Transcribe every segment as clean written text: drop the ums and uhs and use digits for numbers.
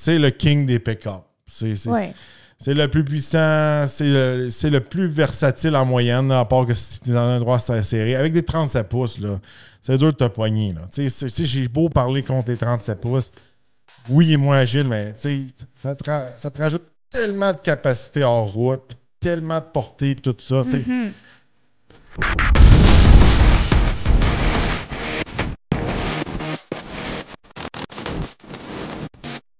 c'est le king des pick-up. C'est le plus puissant, c'est le plus versatile en moyenne, à part que si tu es dans un endroit serré. Avec des 37 pouces, là, c'est dur de te poigner. J'ai beau parler contre les 37 pouces. Oui, il est moins agile, mais ça te rajoute tellement de capacité en route, tellement de portée et tout ça.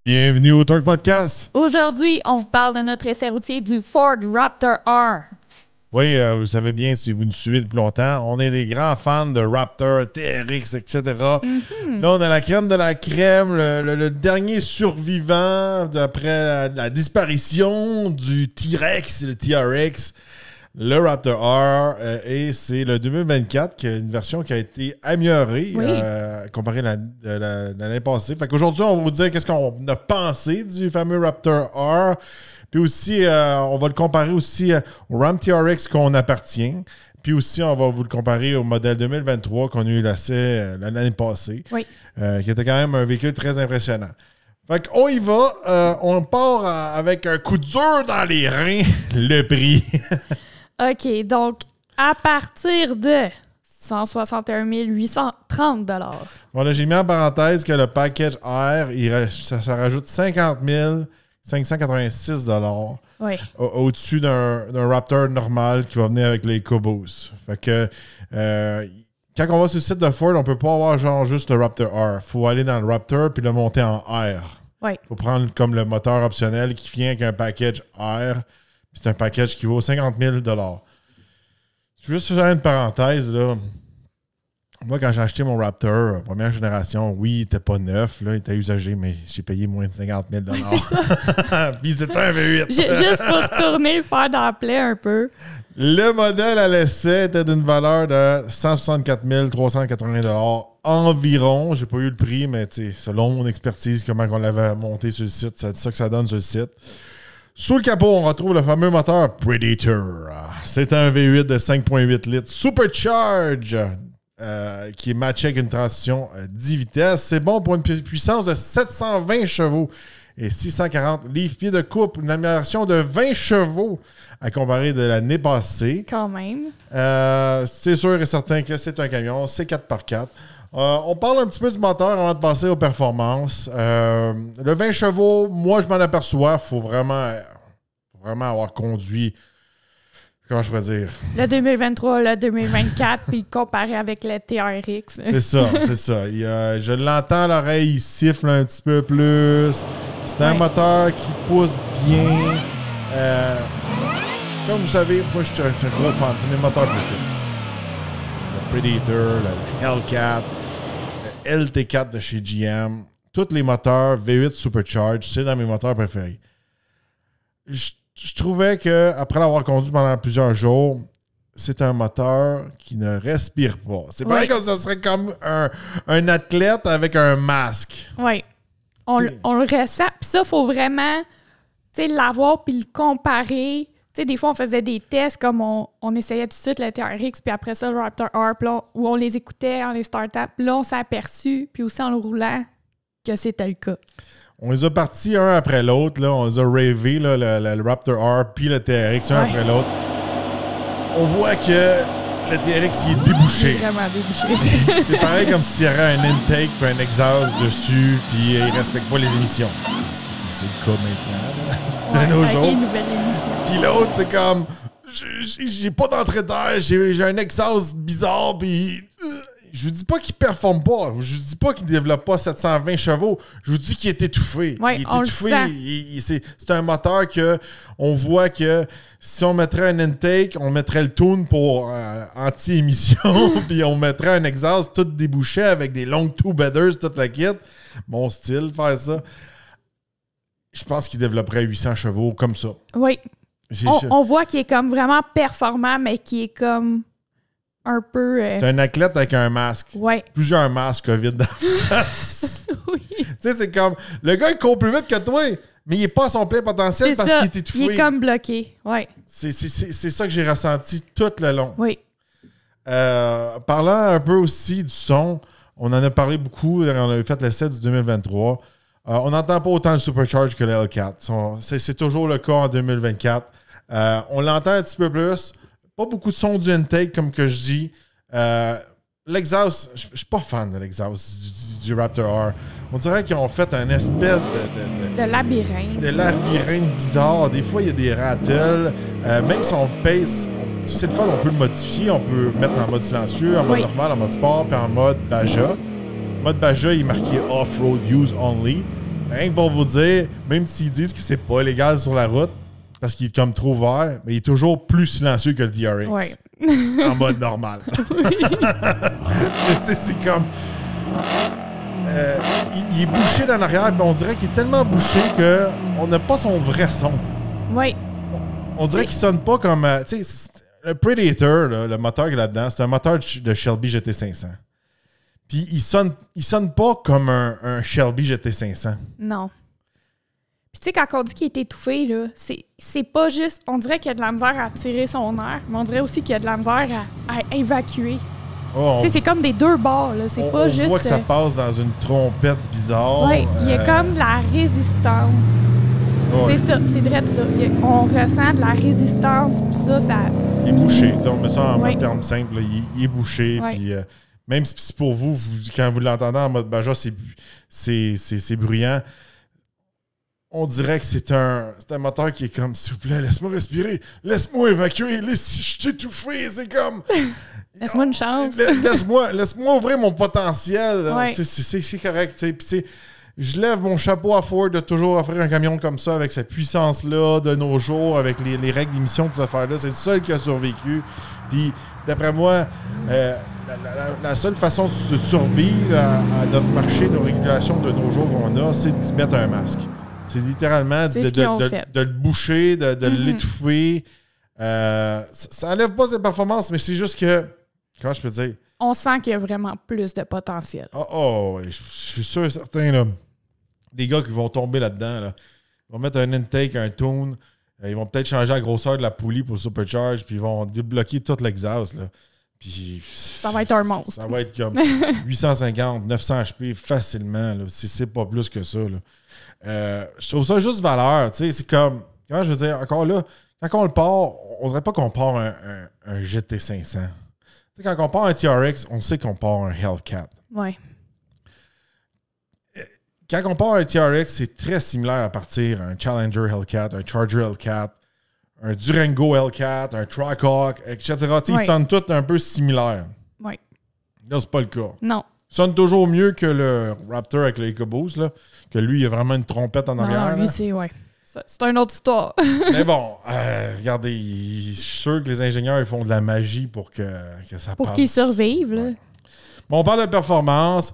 Bienvenue au Torque Podcast. Aujourd'hui, on vous parle de notre essai routier du Ford Raptor R. Oui, vous savez bien, si vous nous suivez depuis longtemps, on est des grands fans de Raptor, TRX, etc. Là, on a la crème de la crème, le dernier survivant après la disparition du T-Rex, le TRX, le Raptor R, et c'est le 2024, qui est une version qui a été améliorée comparée à l'année passée. Fait qu'aujourd'hui, on va vous dire qu'est-ce qu'on a pensé du fameux Raptor R. Puis aussi, on va le comparer aussi au Ram TRX qu'on appartient. Puis aussi, on va vous le comparer au modèle 2023 qu'on a eu l'année passée. Oui. Qui était quand même un véhicule très impressionnant. Fait qu'on y va. On part avec un coup dur dans les reins, le prix. OK, donc à partir de 161 830 $. Bon, là, j'ai mis en parenthèse que le package R, ça rajoute 50 586 $. Oui. Au-dessus d'un Raptor normal qui va venir avec les EcoBoost. Fait que quand on va sur le site de Ford, on peut pas avoir genre juste le Raptor R. Faut aller dans le Raptor puis le monter en R. Oui. Faut prendre comme le moteur optionnel qui vient avec un package R. C'est un package qui vaut 50 000 $. Juste faire une parenthèse, là. Moi, quand j'ai acheté mon Raptor, première génération, oui, il n'était pas neuf, là, il était usagé, mais j'ai payé moins de 50 000 $. C'est ça. Puis c'était un V8. Juste pour retourner le fer dans la plaie un peu. Le modèle à l'essai était d'une valeur de 164 380 $ environ. J'ai pas eu le prix, mais selon mon expertise, comment on l'avait monté sur le site, c'est ça que ça donne sur le site. Sous le capot, on retrouve le fameux moteur Predator. C'est un V8 de 5.8 litres Supercharge qui est matché avec une transmission 10 vitesses. C'est bon pour une puissance de 720 chevaux et 640 livres-pieds de couple. Une amélioration de 20 chevaux à comparer de l'année passée. Quand même. C'est sûr et certain que c'est un camion. C'est 4x4. On parle un petit peu du moteur avant de passer aux performances. Le 20 chevaux, moi, je m'en aperçois. Il faut vraiment avoir conduit. Comment je pourrais dire? Le 2023, le 2024, puis comparer avec le TRX. C'est ça. Je l'entends à l'oreille, il siffle un petit peu plus. C'est un moteur qui pousse bien. Comme vous savez, moi, je suis un gros fan. C'est mes moteurs préférés. Le Predator, le Hellcat, le LT4 de chez GM. Tous les moteurs V8 Supercharge, c'est dans mes moteurs préférés. Je trouvais qu'après l'avoir conduit pendant plusieurs jours, c'est un moteur qui ne respire pas. C'est pareil comme ça serait comme un athlète avec un masque. Oui. On le ressent. Puis ça, il faut vraiment l'avoir puis le comparer. Des fois, on faisait des tests comme on essayait tout de suite le TRX, puis après ça, le Raptor R, où on les écoutait, on les startait. Puis là, on s'est aperçu, puis aussi en le roulant, que c'était le cas. On les a partis un après l'autre. Là. On les a ravé, là, le Raptor R puis le TRX, un après l'autre. On voit que le TRX, il est débouché. Il est vraiment débouché. C'est pareil comme s'il y aurait un intake puis un exhaust dessus, puis il ne respecte pas les émissions. C'est le cas maintenant. De nos jours. Puis l'autre, c'est comme, j'ai pas d'entrée d'air, j'ai un exhaust bizarre, puis je vous dis pas qu'il performe pas, je vous dis pas qu'il développe pas 720 chevaux, je vous dis qu'il est étouffé. Oui, il est on étouffé. Le sent. C'est un moteur que on voit que si on mettrait un intake, on mettrait le tune pour anti-émission, puis on mettrait un exhaust tout débouché avec des longues two-bedders, toute la kit. Mon style, faire ça. Je pense qu'il développerait 800 chevaux comme ça. Oui. On voit qu'il est comme vraiment performant, mais qu'il est comme un peu... C'est un athlète avec un masque. Oui. Plusieurs masques COVID dans la face. Oui. Tu sais, c'est comme... Le gars, il court plus vite que toi, mais il n'est pas à son plein potentiel parce qu'il est étouffé. Il est comme bloqué. Oui. C'est ça que j'ai ressenti tout le long. Oui. Parlant un peu aussi du son, on en a parlé beaucoup, on avait fait l'essai du 2023. On n'entend pas autant le Supercharge que le Hellcat. C'est toujours le cas en 2024. On l'entend un petit peu plus. Pas beaucoup de son du intake, comme que je dis. L'exhaust, je suis pas fan de l'exhaust du Raptor R. On dirait qu'ils ont fait un espèce de labyrinthe. De labyrinthe bizarre. Des fois, il y a des rattles. Même si on pace, c'est le fun, on peut le modifier. On peut le mettre en mode silencieux, en mode normal, en mode sport, puis en mode Baja. Mode Baja, il est marqué Off-Road Use Only. Rien que pour vous dire, même s'ils disent que c'est pas légal sur la route, parce qu'il est comme trop vert, mais il est toujours plus silencieux que le DRX. Ouais. En mode normal. c'est comme... il est bouché dans l'arrière, mais on dirait qu'il est tellement bouché qu'on n'a pas son vrai son. Oui. On dirait qu'il sonne pas comme... tu sais, le Predator, là, le moteur qu'il y a là-dedans, c'est un moteur de Shelby GT500. Puis il sonne pas comme un Shelby GT500. Non. Puis tu sais, quand on dit qu'il est étouffé, là, c'est pas juste... On dirait qu'il y a de la misère à tirer son air, mais on dirait aussi qu'il y a de la misère à évacuer. Tu sais, c'est comme des deux bords, là. C'est pas juste... On voit que ça passe dans une trompette bizarre. Oui, il y a comme de la résistance. Ouais. C'est ça, c'est vrai de ça. On ressent de la résistance, puis ça... Il est bouché. On met ça en termes simples. Là, il est bouché, puis... même si pour vous, quand vous l'entendez en mode Baja, c'est bruyant. On dirait que c'est un moteur qui est comme, s'il vous plaît, laisse-moi respirer, laisse-moi évacuer, je suis étouffé, c'est comme... Laisse-moi une chance. Laisse-moi ouvrir mon potentiel. Ouais. C'est correct. Puis je lève mon chapeau à Ford de toujours offrir un camion comme ça avec cette puissance-là de nos jours, avec les règles d'émission, toutes ces affaires-là. C'est le seul qui a survécu. Puis, d'après moi, la seule façon de survivre à notre marché de régulation de nos jours qu'on a, c'est d'y mettre un masque. C'est littéralement de le boucher, de l'étouffer. Ça enlève pas ses performances, mais c'est juste que, comment je peux dire? On sent qu'il y a vraiment plus de potentiel. Je suis sûr et certain, là, les gars qui vont tomber là-dedans, là, ils vont mettre un intake, un tune, ils vont peut-être changer la grosseur de la poulie pour le Supercharge, puis ils vont débloquer tout l'exhaust, là. Puis, ça va être un monstre. Ça va être comme 850, 900 HP facilement, là, si c'est pas plus que ça, là. Je trouve ça juste valeur, tu sais, c'est comme, comment je veux dire, encore là, quand on le part, on dirait pas qu'on part un GT500. Tu sais, quand on part un TRX, on sait qu'on part un Hellcat. Ouais. Quand on part un TRX, c'est très similaire à partir un Challenger Hellcat, un Charger Hellcat, un Durango Hellcat, un Trackhawk, etc. Tu sais, ils sonnent tous un peu similaires. Oui. Là, c'est pas le cas. Non. Ils sonnent toujours mieux que le Raptor avec le EcoBoost, là, que lui, il a vraiment une trompette en arrière. Non, lui, c'est une autre histoire. Mais bon, regardez, je suis sûr que les ingénieurs ils font de la magie pour que ça passe. Pour qu'ils survivent, là. Ouais. Bon, on parle de performance.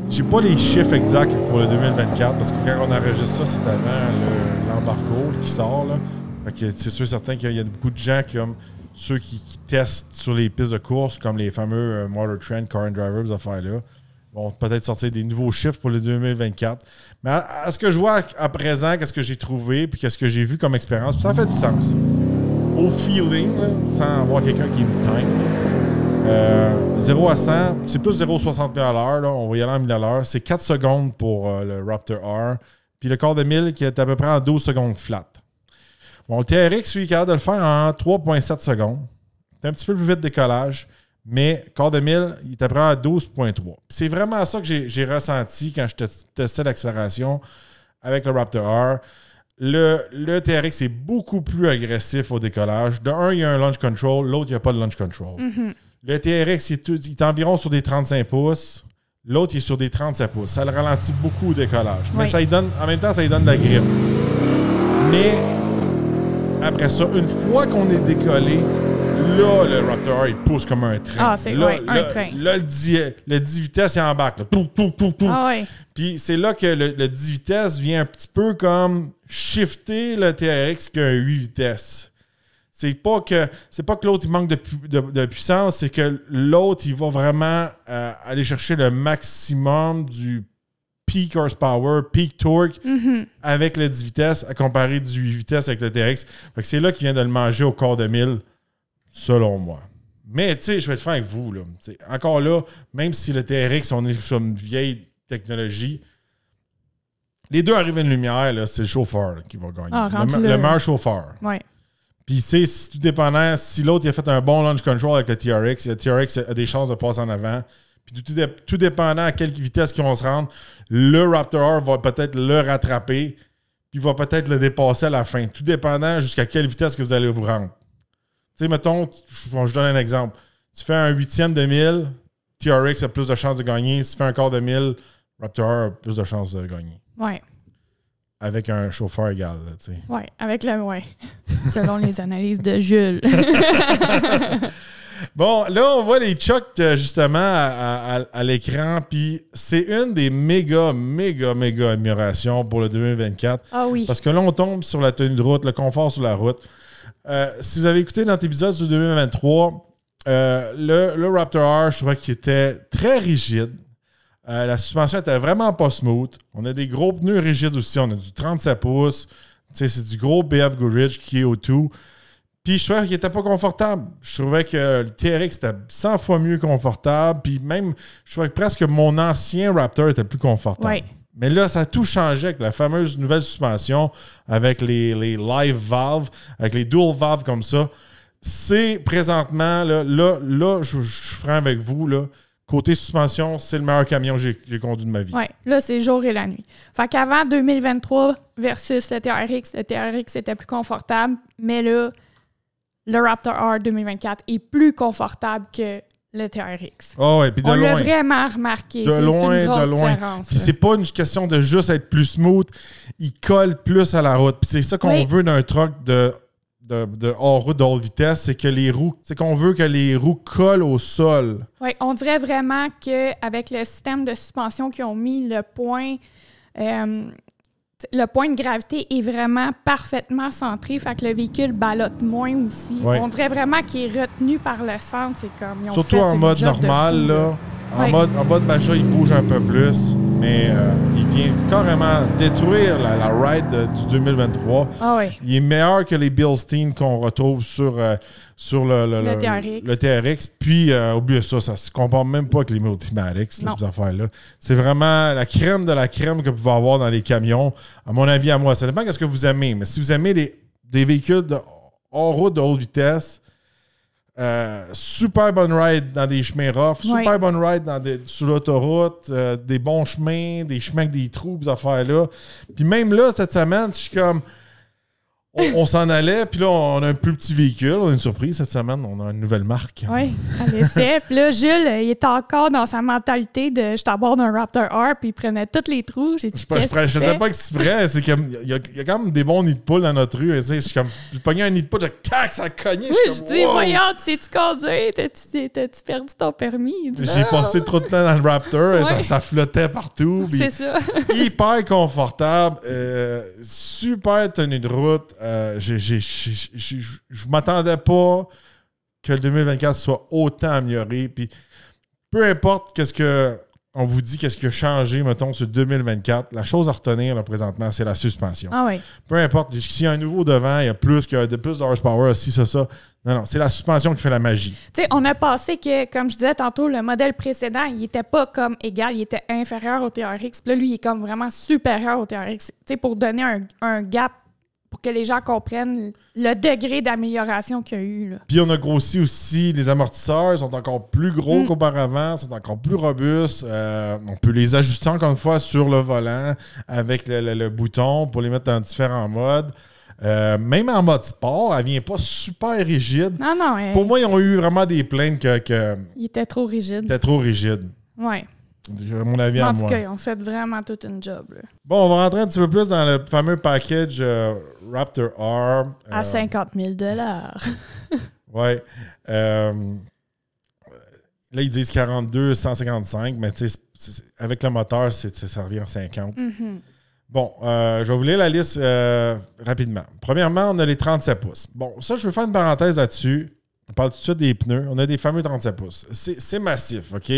J'ai pas les chiffres exacts pour le 2024 parce que quand on enregistre ça, c'est avant l'embargo qui sort. Là. Fait que c'est sûr certain qu'il y a beaucoup de gens comme ceux qui testent sur les pistes de course, comme les fameux Motor Trend, Car and Driver, ces affaires-là. Vont peut-être sortir des nouveaux chiffres pour le 2024. Mais à ce que je vois à présent, qu'est-ce que j'ai trouvé puis qu'est-ce que j'ai vu comme expérience, ça fait du sens. Au feeling, là, sans avoir quelqu'un qui me time, 0 à 100, c'est plus 0,60 000 à l'heure. On va y aller en 1000 à l'heure. C'est 4 secondes pour le Raptor R. Puis le quart de 1000 qui est à peu près en 12 secondes flat. Bon, le TRX, lui, est capable de le faire en 3,7 secondes. C'est un petit peu plus vite de décollage. Mais quart de 1000, il est à peu près à 12,3. C'est vraiment ça que j'ai ressenti quand je testais l'accélération avec le Raptor R. Le TRX est beaucoup plus agressif au décollage. De un, il y a un launch control. L'autre, il n'y a pas de launch control. Mm-hmm. Le TRX, il est environ sur des 35 pouces. L'autre, il est sur des 37 pouces. Ça le ralentit beaucoup au décollage. Mais ça lui donne, en même temps, ça lui donne de la grippe. Mais après ça, une fois qu'on est décollé, là, le Raptor R, il pousse comme un train. Ah, c'est un train. Là, le 10 vitesses, il embarque. Là. Pou, pou, pou, pou. Ah, ouais. Puis c'est là que le 10 vitesses vient un petit peu comme shifter le TRX qu'un 8 vitesses. C'est pas que l'autre il manque de puissance, c'est que l'autre, il va vraiment aller chercher le maximum du peak horsepower, peak torque avec le 10 vitesses à comparer du 8 vitesses avec le TRX. Fait que c'est là qu'il vient de le manger au quart de 1000, selon moi. Mais tu sais, je vais être franc avec vous. Là. Encore là, même si le TRX, on est sur une vieille technologie. Les deux arrivent à une lumière, là, c'est le chauffeur là, qui va gagner. Le meilleur chauffeur. Ouais. Puis, tu sais, tout dépendant, si l'autre il a fait un bon launch control avec le TRX a des chances de passer en avant. Puis, tout dépendant à quelle vitesse ils vont se rendre, le Raptor R va peut-être le rattraper, puis va peut-être le dépasser à la fin. Tout dépendant jusqu'à quelle vitesse que vous allez vous rendre. Tu sais, mettons, je donne un exemple. Tu fais un 8e de 1000, TRX a plus de chances de gagner. Si tu fais un quart de 1000, Raptor R a plus de chances de gagner. Ouais. Avec un chauffeur égal, tu sais. Oui, avec le... Ouais. Selon les analyses de Jules. Bon, là, on voit les Chucks, justement, à l'écran, puis c'est une des méga améliorations pour le 2024. Ah oui. Parce que là, on tombe sur la tenue de route, le confort sur la route. Si vous avez écouté notre épisode sur 2023, le Raptor R, je trouvais qu'il était très rigide. La suspension était vraiment pas smooth. On a des gros pneus rigides aussi. On a du 37 pouces. C'est du gros BF Goodrich qui est au tout. Puis je trouvais qu'il était pas confortable. Je trouvais que le TRX était 100 fois mieux confortable. Puis même, je trouvais que presque mon ancien Raptor était plus confortable. Ouais. Mais là, ça a tout changé avec la fameuse nouvelle suspension, avec les live valves, avec les dual valves comme ça. C'est présentement, là je suis franc avec vous, là. Côté suspension, c'est le meilleur camion que j'ai conduit de ma vie. Oui, là, c'est jour et la nuit. Fait qu'avant 2023 versus le TRX était plus confortable, mais là, le Raptor R 2024 est plus confortable que le TRX. Oh ouais, puis de On loin. l'a vraiment remarqué. De loin. Puis c'est pas une question de juste être plus smooth, il colle plus à la route. Puis c'est ça qu'on veut d'un truck de hors-route de haute vitesse, c'est que les roues, c'est qu'on veut que les roues collent au sol. Oui, on dirait vraiment qu'avec le système de suspension qu'ils ont mis, le point de gravité est vraiment parfaitement centré, fait que le véhicule ballotte moins aussi. Ouais. On dirait vraiment qu'il est retenu par le centre. C'est comme, ils ont surtout fait en mode normal, là. En mode Baja, il bouge un peu plus, mais il vient carrément détruire la ride du 2023. Ah oui. Il est meilleur que les Bilstein qu'on retrouve sur le TRX. Puis, oubliez ça se compare même pas avec les Multimatics, ces affaires-là. C'est vraiment la crème de la crème que vous pouvez avoir dans les camions, à mon avis, à moi. Ça dépend de ce que vous aimez, mais si vous aimez des véhicules hors route de haute vitesse, super bonne ride dans des chemins rough, super bonne ride sur l'autoroute, des bons chemins, des chemins avec des trous, ces affaires-là. Puis même là, cette semaine, je suis comme... On s'en allait, puis là, on a un plus petit véhicule. On a une surprise cette semaine. On a une nouvelle marque. Oui, à l'essai. Puis là, Jules, il est encore dans sa mentalité de « je t'aborde un Raptor R », puis il prenait tous les trous. J'ai dit « Je sais pas que c'est vrai. C'est qu'il y a quand même des bons nids de poules dans notre rue. J'ai pogné un nid de poule, tac, ça a cogné. Oui, je dis wow. « Voyons, tu sais-tu conduire? T'as-tu perdu ton permis? » J'ai passé trop de temps dans le Raptor. Ça flottait partout. C'est ça. Hyper confortable. Super tenue de route. Je m'attendais pas que le 2024 soit autant amélioré. Puis peu importe qu'est-ce que on vous dit, qu'est-ce qui a changé, mettons, sur 2024, la chose à retenir là, présentement, c'est la suspension. Ah oui. Peu importe, s'il y a un nouveau devant, il y a plus de horsepower, si c'est ça. Non, c'est la suspension qui fait la magie. Tu sais, on a passé que, comme je disais tantôt, le modèle précédent, il était pas comme égal, il était inférieur au TRX. Puis là, lui, il est comme vraiment supérieur au TRX. Tu sais, pour donner un gap pour que les gens comprennent le degré d'amélioration qu'il y a eu. Là. Puis on a grossi aussi, les amortisseurs sont encore plus gros qu'auparavant, sont encore plus robustes. On peut les ajuster encore une fois sur le volant avec le bouton pour les mettre dans différents modes. Même en mode sport, elle vient pas super rigide. Non. Pour moi, ils ont eu vraiment des plaintes que il était trop rigide. Il était trop rigide. Oui. À mon avis, en tout cas, ils ont fait vraiment toute une job. Là. Bon, on va rentrer un petit peu plus dans le fameux package Raptor R. À 50 000 $. Oui. Là, ils disent 42, 155, mais avec le moteur, ça revient à 50. Mm-hmm. Bon, je vais vous lire la liste rapidement. Premièrement, on a les 37 pouces. Bon, ça, je veux faire une parenthèse là-dessus. On parle tout de suite des pneus. On a des fameux 37 pouces. C'est massif, OK?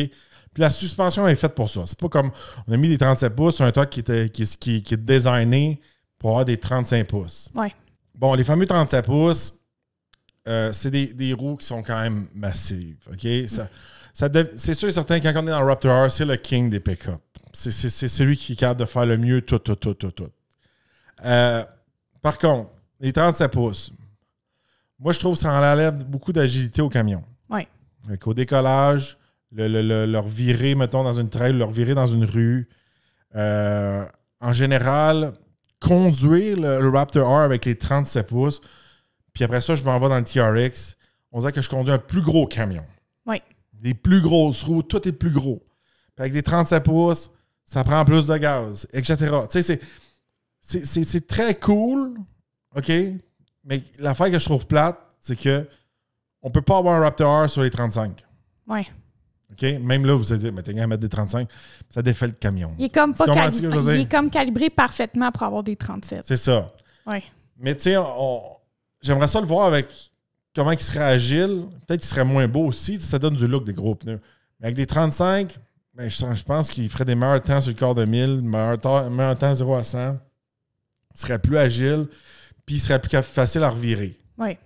Puis la suspension est faite pour ça. C'est pas comme on a mis des 37 pouces sur un truck qui est designé pour avoir des 35 pouces. Ouais. Bon, les fameux 37 pouces, c'est des roues qui sont quand même massives. OK? C'est sûr et certain, quand on est dans le Raptor R, c'est le king des pick-up. c'est lui qui est capable de faire le mieux tout. Par contre, les 37 pouces, moi, je trouve que ça enlève beaucoup d'agilité au camion. Oui. Au décollage, leur virer, mettons, dans une trail, leur virer dans une rue. En général, conduire le Raptor R avec les 37 pouces, puis après ça, je m'en vais dans le TRX, on dirait que je conduis un plus gros camion. Oui. Des plus grosses roues, tout est plus gros. Puis avec des 37 pouces, ça prend plus de gaz, etc. Tu sais, c'est très cool, OK? Mais l'affaire que je trouve plate, c'est que on peut pas avoir un Raptor R sur les 35. Oui. OK? Même là, vous allez dire, mais t'es qu'à mettre des 35, ça défait le camion. Il est comme calibré parfaitement pour avoir des 37. C'est ça. Oui. Mais tu sais, j'aimerais ça le voir avec comment il serait agile. Peut-être qu'il serait moins beau aussi. Ça donne du look des gros pneus. Mais avec des 35, ben, je pense qu'il ferait des meilleurs temps sur le quart de 1000, meilleur temps 0 à 100. Il serait plus agile, puis il serait plus facile à revirer. Oui.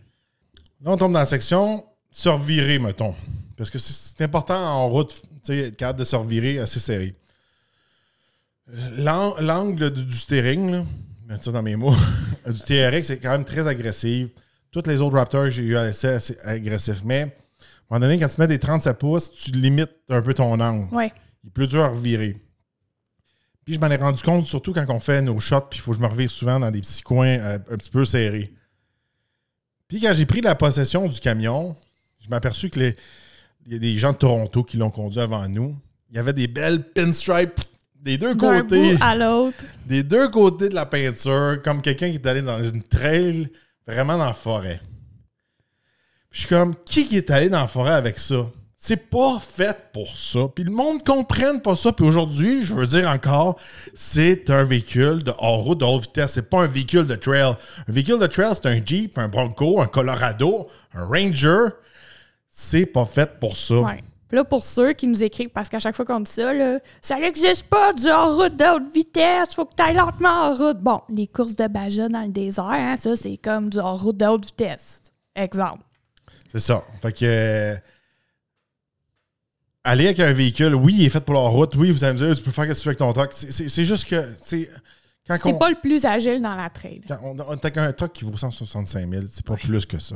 Là, on tombe dans la section se revirer, mettons. Parce que c'est important en route, tu sais, être capable de se revirer assez serré. L'angle du steering, là, mettre ça dans mes mots, du TRX, c'est quand même très agressif. Tous les autres Raptors que j'ai eu à l'essai, c'est agressif. Mais, à un moment donné, quand tu mets des 37 pouces, tu limites un peu ton angle. Ouais. Il est plus dur à revirer. Puis, je m'en ai rendu compte, surtout quand on fait nos shots, puis il faut que je me revire souvent dans des petits coins un petit peu serrés. Puis, quand j'ai pris la possession du camion, je m'aperçus que il y a des gens de Toronto qui l'ont conduit avant nous. Il y avait des belles pinstripes des deux côtés. D'un bout à l'autre. Des deux côtés de la peinture, comme quelqu'un qui est allé dans une trail vraiment dans la forêt. Puis je suis comme, qui est allé dans la forêt avec ça? C'est pas fait pour ça. Puis le monde ne comprenne pas ça. Puis aujourd'hui, je veux dire encore, c'est un véhicule de hors-route de haute vitesse. C'est pas un véhicule de trail. Un véhicule de trail, c'est un Jeep, un Bronco, un Colorado, un Ranger. C'est pas fait pour ça. Ouais. Puis là, pour ceux qui nous écrivent, parce qu'à chaque fois qu'on dit ça, là, ça n'existe pas du hors-route de haute vitesse, faut que tu ailles lentement en route. Bon, les courses de Baja dans le désert, hein, ça, c'est comme du hors-route de haute vitesse. Exemple. C'est ça. Fait que... aller avec un véhicule, oui, il est fait pour la route. Oui, vous allez me dire, tu peux faire ce que tu veux avec ton truck. C'est juste que... C'est pas le plus agile dans la trail. Quand on a un truck qui vaut 165 000, c'est pas plus que ça.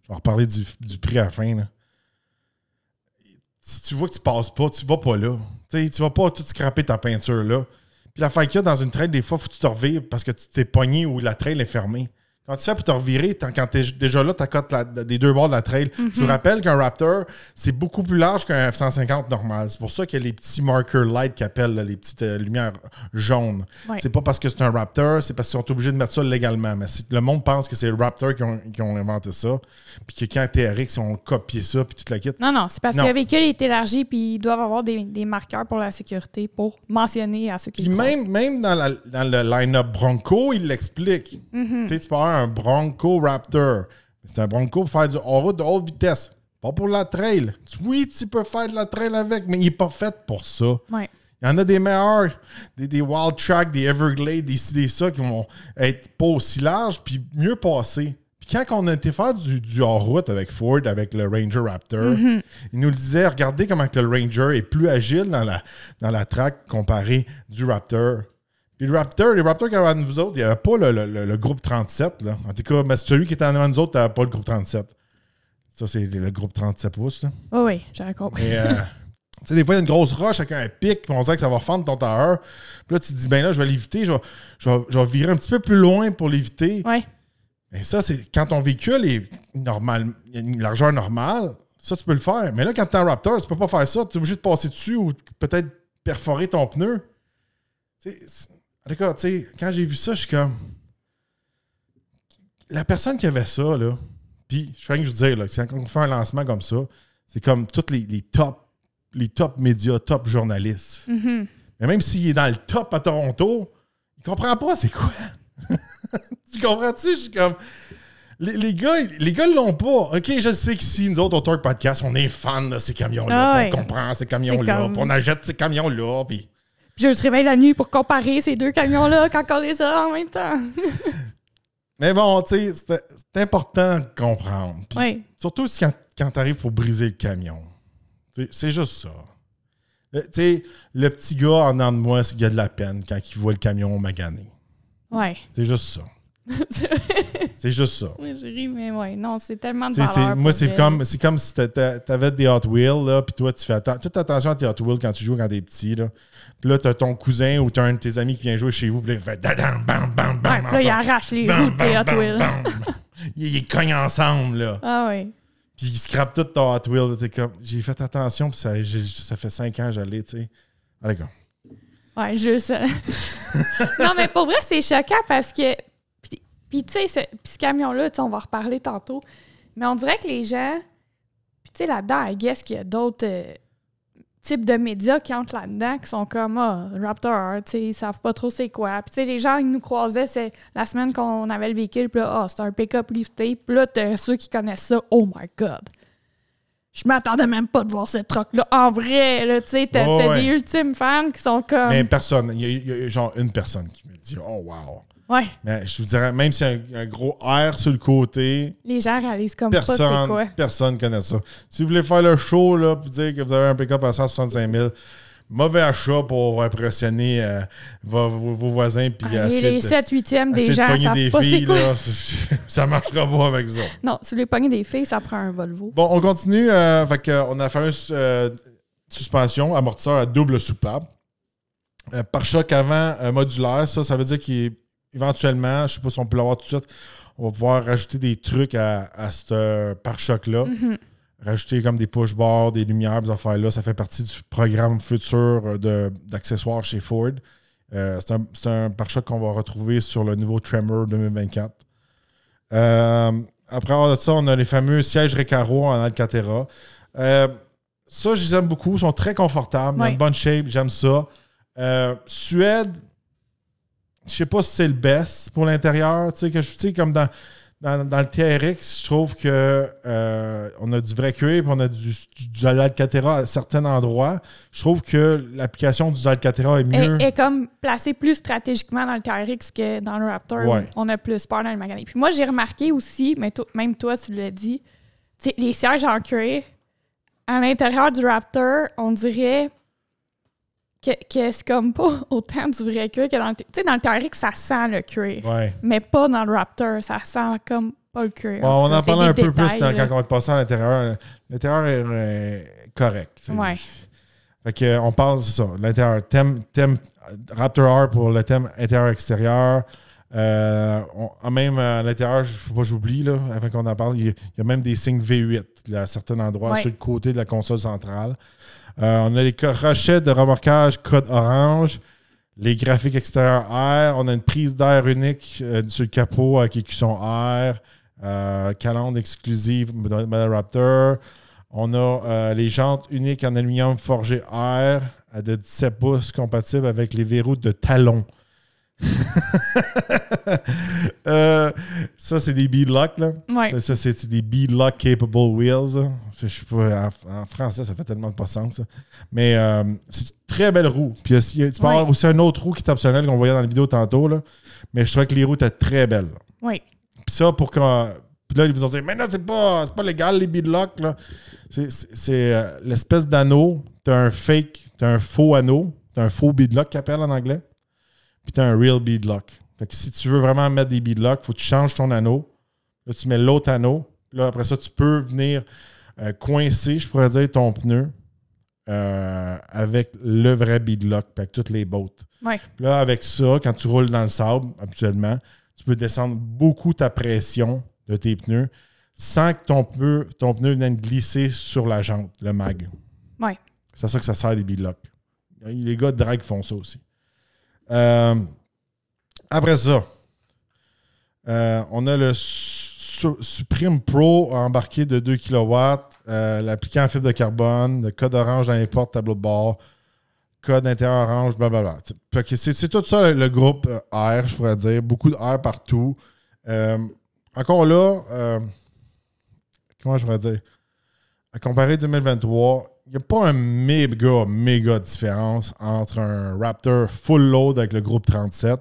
Je vais reparler du prix à la fin, là. Si tu vois que tu passes pas, tu vas pas là. T'sais, tu vas pas tout scraper ta peinture là. Puis la faille qu'il y a dans une trail, des fois, il faut que tu te revires parce que tu t'es pogné ou la trail est fermée. Quand tu fais pour te revirer, quand tu es déjà là, tu accotes des deux bords de la trail. Mm-hmm. Je vous rappelle qu'un Raptor, c'est beaucoup plus large qu'un F-150 normal. C'est pour ça qu'il y a les petits marker lights qu'ils appellent, là, les petites lumières jaunes. Ouais. C'est pas parce que c'est un Raptor, c'est parce qu'ils sont obligés de mettre ça légalement. Mais le monde pense que c'est les Raptor qui ont inventé ça. Puis que quand TRX, ils ont copié ça, puis toute la kit. Non, c'est parce que le véhicule est élargi, puis ils doivent avoir des marqueurs pour la sécurité, pour mentionner à ceux qui le croisent. Même dans le line-up Bronco, ils l'expliquent. Mm-hmm. Tu sais, tu peux avoir un Bronco Raptor. C'est un Bronco pour faire du hors-route de haute vitesse. Pas pour la trail. Oui, tu peux faire de la trail avec, mais il n'est pas fait pour ça. Ouais. Il y en a des meilleurs, des Wild Track, des Everglades, des ça qui vont être pas aussi larges puis mieux passés. Puis quand on a été faire du hors-route avec Ford, avec le Ranger Raptor, mm-hmm. Il nous le disait, regardez comment que le Ranger est plus agile dans la track comparé du Raptor. Puis les Raptors qui avaient nous autres, il n'y avait pas le groupe 37. Là. En tout cas, mais celui qui était en avant de nous autres, il n'avait pas le groupe 37. Ça, c'est le groupe 37 pouces. Là. Oh oui, j'avais compris. Tu sais, des fois, il y a une grosse roche avec un pic, puis on dirait que ça va fendre ton tailleur. Puis là, tu te dis, ben là, je vais l'éviter, je vais virer un petit peu plus loin pour l'éviter. Oui. Mais ça, c'est quand ton véhicule est normal, il y a une largeur normale, ça, tu peux le faire. Mais là, quand tu es en Raptor, tu peux pas faire ça. Tu es obligé de passer dessus ou peut-être perforer ton pneu. D'accord, tu sais, quand j'ai vu ça, je suis comme... La personne qui avait ça, là, puis je fais que je vous dire, là, quand on fait un lancement comme ça, c'est comme tous les top médias, top journalistes. Mm-hmm. Mais même s'il est dans le top à Toronto, il comprend pas c'est quoi. Tu comprends-tu? Je suis comme... Les gars, ils l'ont pas. OK, je sais qu'ici, nous autres, au Torque Podcast, on est fans de ces camions-là. On comprend ces camions-là. Comme... On achète ces camions-là, puis... Je se réveille la nuit pour comparer ces deux camions-là quand on les a en même temps. Mais bon, tu sais, c'est important de comprendre. Oui. Surtout quand tu arrives pour briser le camion. C'est juste ça. Tu sais, le petit gars en dedans de moi, il a de la peine quand il voit le camion magané. Ouais. C'est juste ça. C'est juste ça. Oui, je ris, mais ouais, non, c'est tellement de valeur. Moi, c'est comme si t'avais des Hot Wheels, là, puis toi, tu fais toute attention à tes Hot Wheels quand tu joues quand t'es petit, là. Puis là, t'as ton cousin ou t'as un de tes amis qui vient jouer chez vous, puis là, il fait dadam, bam, bam, bam. Ouais, là, il arrache les roues de tes Hot Wheels. Ils cognent ensemble, là. Ah oui. Puis ils scrapent tout ton Hot Wheels. T'es comme, j'ai fait attention, puis ça fait 5 ans que j'allais, tu sais. Allez, go. Ouais, juste. Non, mais pour vrai, c'est choquant parce que. Puis, tu sais, ce camion-là, on va reparler tantôt. Mais on dirait que les gens. Puis, tu sais, là-dedans, I guess qu'il y a d'autres types de médias qui entrent là-dedans qui sont comme Raptor, tu sais, ils savent pas trop c'est quoi. Puis, tu sais, les gens, ils nous croisaient c'est la semaine qu'on avait le véhicule, puis là, c'est un pick-up lifté. Puis là, t'as ceux qui connaissent ça. Oh my God! Je m'attendais même pas de voir ce truck-là. En vrai, là, tu sais, t'as des ultimes fans qui sont comme. Mais personne. Il y a genre une personne qui me dit, oh wow! Ouais. Mais je vous dirais, même s'il y a un gros R sur le côté, les gens réalisent comme pas c'est quoi. Personne connaît ça. Si vous voulez faire le show, là, puis dire que vous avez un pick-up à 165 000, mauvais achat pour impressionner vos voisins. Puis les 7/8e des gens savent pas c'est quoi. Là, ça marchera pas avec ça. Non, si vous voulez pogner des filles, ça prend un Volvo. Bon, on continue. Fait on a la fameuse suspension, amortisseur à double soupape. Pare-choc avant modulaire, ça veut dire qu'il est éventuellement, je ne sais pas si on peut l'avoir tout de suite, on va pouvoir rajouter des trucs à ce pare-choc-là. Mm-hmm. Rajouter comme des push-bars, des lumières, des affaires-là. Ça fait partie du programme futur d'accessoires chez Ford. C'est un pare-choc qu'on va retrouver sur le nouveau Tremor 2024. Après ça, on a les fameux sièges Recaro en Alcantara. Ça, je les aime beaucoup. Ils sont très confortables. Ils ont une bonne shape. J'aime ça. Suède, je sais pas si c'est le best pour l'intérieur. Tu sais, comme dans le TRX, je trouve que on a du vrai cuir et on a du Alcantara à certains endroits. Je trouve que l'application du Alcantara est mieux. Est comme placée plus stratégiquement dans le TRX que dans le Raptor. Ouais. On a plus peur dans le magasin. Puis moi, j'ai remarqué aussi, mais même toi, tu l'as dit, les sièges en cuir, à l'intérieur du Raptor, on dirait que c'est comme pas autant du vrai cuir que dans le... Tu sais, dans le TRX, ça sent le cuir. Ouais. Mais pas dans le Raptor. Ça sent comme pas le cuir. Bon, on en parle un peu plus quand on va passer à l'intérieur. L'intérieur est correct. T'sais. Ouais. Fait que, on parle, c'est ça, l'intérieur. Thème Raptor R pour le thème intérieur-extérieur. Même à l'intérieur, il ne faut pas que j'oublie, là, avant qu'on en parle, il y a même des signes V8 là, à certains endroits, sur le côté de la console centrale. On a les crochets de remorquage code orange, les graphiques extérieurs air. On a une prise d'air unique sur le capot avec écusson air, calandre exclusive modèle Raptor. On a les jantes uniques en aluminium forgé air de 17 pouces compatibles avec les verrous de talon. Ça, c'est des beadlock, là. Ouais. Ça, c'est des beadlock capable wheels. Je sais pas, en français, ça fait tellement pas sens. Ça. Mais c'est une très belle roue. Puis tu peux avoir aussi un autre roue qui est optionnel qu'on voyait dans la vidéo tantôt. Là. Mais je trouvais que les roues étaient très belles. Oui. Puis ça, pour quand. Puis là, ils vous ont dit, mais non, c'est pas légal, les beadlock. Là. C'est l'espèce d'anneau. T'as un fake, t'as un faux anneau. T'as un faux beadlock qu'ils appellent en anglais. Puis tu as un real beadlock. Fait que si tu veux vraiment mettre des beadlocks, il faut que tu changes ton anneau. Là, tu mets l'autre anneau. Là, après ça, tu peux venir coincer, je pourrais dire, ton pneu avec le vrai beadlock, avec toutes les bottes. Ouais. Puis là, avec ça, quand tu roules dans le sable, habituellement, tu peux descendre beaucoup ta pression de tes pneus sans que ton pneu vienne glisser sur la jante, le mag. Ouais. C'est à ça que ça sert des beadlocks. Les gars de drag font ça aussi. Après ça, on a le Supreme Pro embarqué de 2 kW, l'appliquant en fibre de carbone, le code orange dans les portes, tableau de bord, code intérieur orange, blablabla. C'est tout ça le groupe R, je pourrais dire. Beaucoup de R partout. Encore là, comment je pourrais dire? À comparer 2023, il n'y a pas un méga différence entre un Raptor full load avec le groupe 37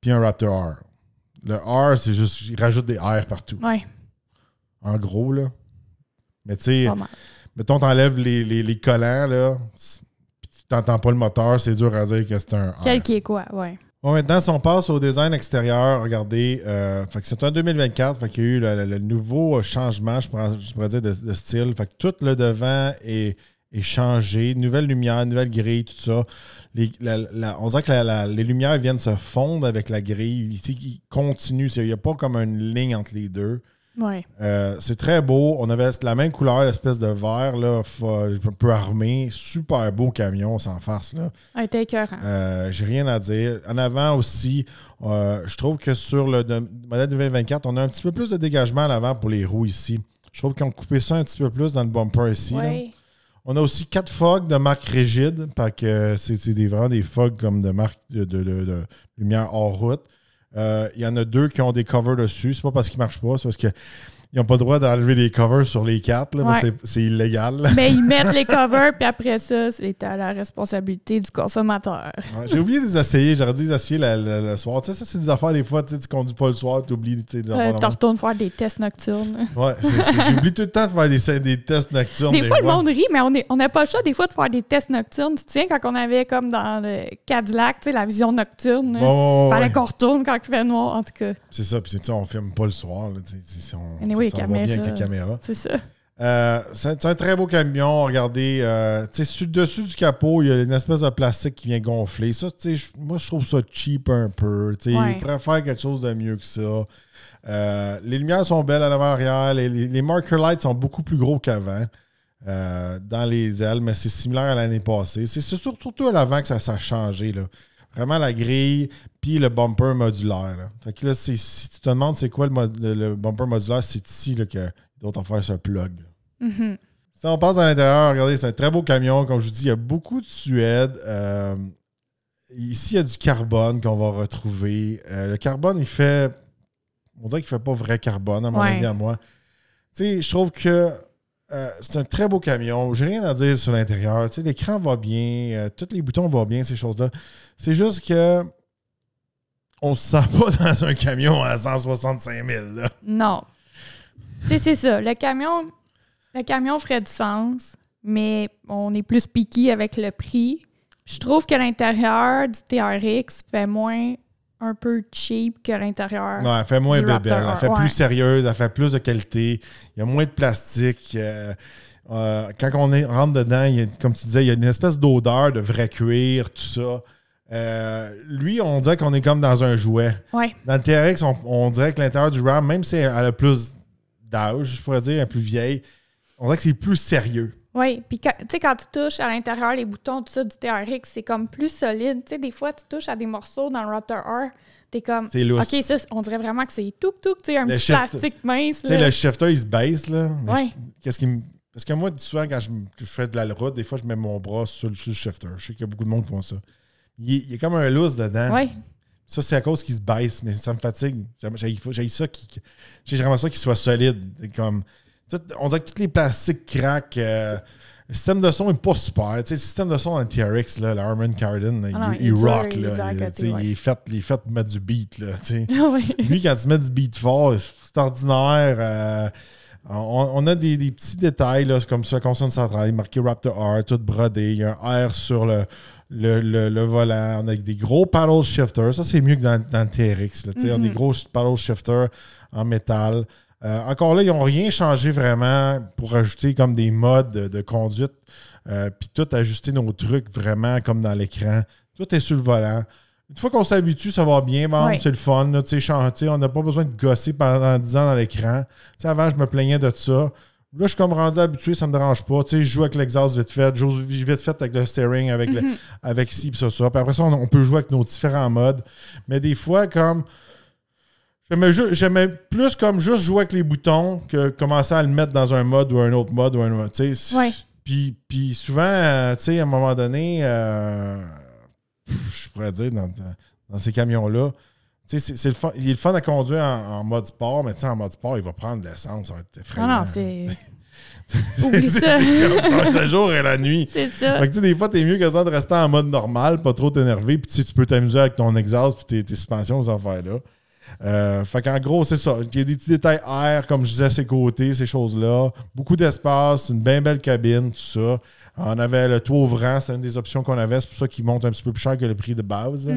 puis un Raptor R. Le R, c'est juste, il rajoute des R partout. Ouais. En gros, là. Mais tu sais, mettons, t'enlèves les collants, là. t'entends pas le moteur, c'est dur à dire que c'est un R. Quel qui est quoi, ouais. Bon, maintenant, si on passe au design extérieur, regardez, fait que c'est en 2024, fait qu'il y a eu le nouveau changement, je pourrais dire, de style. Fait que tout le devant est changé, nouvelle lumière, nouvelle grille, tout ça. On dirait que les lumières viennent se fondre avec la grille. Ici, qui continue, il n'y a pas comme une ligne entre les deux. Ouais. C'est très beau. On avait la même couleur, l'espèce de vert, là, un peu armé. Super beau camion, sans farce. Là. Était écœurant. J'ai rien à dire. En avant aussi, je trouve que sur le modèle 2024, on a un petit peu plus de dégagement à l'avant pour les roues ici. Je trouve qu'ils ont coupé ça un petit peu plus dans le bumper ici. Ouais. Là. On a aussi 4 fogs de marque rigide, parce que c'est vraiment des fogs comme de marque de lumière hors route. Il y en a 2 qui ont des covers dessus. C'est pas parce qu'ils marchent pas, c'est parce qu'ils n'ont pas le droit d'enlever les covers sur les 4. Là, ouais. C'est illégal. Mais ils mettent les covers, puis après ça, c'est à la responsabilité du consommateur. Ouais, j'ai oublié de les essayer. J'aurais dû les essayer le soir. Tu sais, ça, c'est des affaires, des fois, tu conduis pas le soir, tu oublies des affaires. Tu retournes faire des tests nocturnes. Ouais, j'oublie tout le temps de faire des tests nocturnes. Des fois, le monde rit, mais on n'a pas le choix, des fois, de faire des tests nocturnes. Tu te souviens, quand on avait, comme dans le Cadillac, tu sais, la vision nocturne, il fallait qu'on retourne quand il fait noir, en tout cas. C'est ça, puis on filme pas le soir. Là, on voit bien avec les caméras. C'est ça. C'est un très beau camion. Regardez, sur le dessus du capot, il y a une espèce de plastique qui vient gonfler. Ça, moi, je trouve ça cheap un peu. Ouais. Ils pourraient faire quelque chose de mieux que ça. Les lumières sont belles à l'avant-arrière. Les marker lights sont beaucoup plus gros qu'avant dans les ailes, mais c'est similaire à l'année passée. C'est surtout à l'avant que ça a changé. Là. Vraiment la grille, puis le bumper modulaire. Là. Fait que là, si tu te demandes c'est quoi le bumper modulaire, c'est ici là, que d'autres affaires se plug. Mm-hmm. Si on passe à l'intérieur, regardez, c'est un très beau camion. Comme je vous dis, il y a beaucoup de suède. Ici, il y a du carbone qu'on va retrouver. Le carbone, on dirait qu'il ne fait pas vrai carbone, à mon avis, à moi. Tu sais, je trouve que c'est un très beau camion. J'ai rien à dire sur l'intérieur. Tu sais, l'écran va bien, tous les boutons vont bien, ces choses-là. C'est juste que on se sent pas dans un camion à 165 000. Là. Non. Tu sais, c'est ça. Le camion ferait du sens, mais on est plus piqué avec le prix. Je trouve que l'intérieur du TRX fait moins un peu cheap que l'intérieur. Non, elle fait moins bébelle. Elle fait plus sérieuse, elle fait plus de qualité. Il y a moins de plastique. Quand on rentre dedans, comme tu disais, il y a une espèce d'odeur de vrai cuir, tout ça. Lui, on dirait qu'on est comme dans un jouet. Ouais. Dans le TRX, on dirait que l'intérieur du RAM, même si elle a plus d'âge, je pourrais dire, elle est plus vieille, on dirait que c'est plus sérieux. Oui, puis tu sais, quand tu touches à l'intérieur, les boutons, tout ça du TRX, c'est comme plus solide. Tu sais, des fois, tu touches à des morceaux dans le Raptor R, t'es comme... C'est lousse. OK, ça, on dirait vraiment que c'est tout, tu sais, un petit plastique mince. Tu sais, le shifter, il se baisse, là. Ouais. Parce que moi, souvent, quand je fais de la route, des fois, je mets mon bras sur le shifter. Je sais qu'il y a beaucoup de monde qui font ça. Il y a comme un lousse dedans. Oui. Ça, c'est à cause qu'il se baisse, mais ça me fatigue. J'ai ça j'aimerais ça qu'il soit solide. Comme... On dirait que tous les plastiques craquent. Le système de son n'est pas super. Le système de son dans le TRX, là, le Harman Kardon, il rock. Il est fait pour mettre du beat. Là, oui. Lui, quand tu mets du beat fort, c'est ordinaire. On a des petits détails là, comme ça, console centrale, marqué Raptor R, tout brodé. Il y a un R sur le volant. On a des gros paddle shifters. Ça, c'est mieux que dans le TRX. Là, on a des gros paddle shifters en métal. Encore là, ils n'ont rien changé vraiment pour ajouter comme des modes de conduite puis tout ajuster nos trucs vraiment comme dans l'écran. Tout est sur le volant. Une fois qu'on s'habitue, ça va bien. Bon, c'est le fun. Là, on n'a pas besoin de gosser pendant 10 ans dans l'écran. Avant, je me plaignais de ça. Là, je suis comme rendu habitué, ça ne me dérange pas. Je joue avec l'exhaust vite fait. Je joue vite fait avec le steering, avec ci et ça. Puis après ça, on peut jouer avec nos différents modes. Mais des fois, comme... J'aimais plus comme juste jouer avec les boutons que commencer à le mettre dans un mode ou un autre mode. Puis souvent, à un moment donné, je pourrais dire, dans ces camions-là, c'est le fun, il est le fun à conduire en mode sport, mais en mode sport, il va prendre de l'essence, ça va être effrayant. Non, c'est... Oublie ça. Ça va être le jour et la nuit. C'est ça. Fait que, des fois, t'es mieux que ça de rester en mode normal, pas trop t'énerver, puis tu peux t'amuser avec ton exhaust puis tes suspensions, ces affaires-là. Fait qu'en gros, c'est ça. Il y a des petits détails air, comme je disais, à ses côtés, ces choses-là. Beaucoup d'espace, une bien belle cabine, tout ça. On avait le toit ouvrant, c'était une des options qu'on avait. C'est pour ça qu'il monte un petit peu plus cher que le prix de base.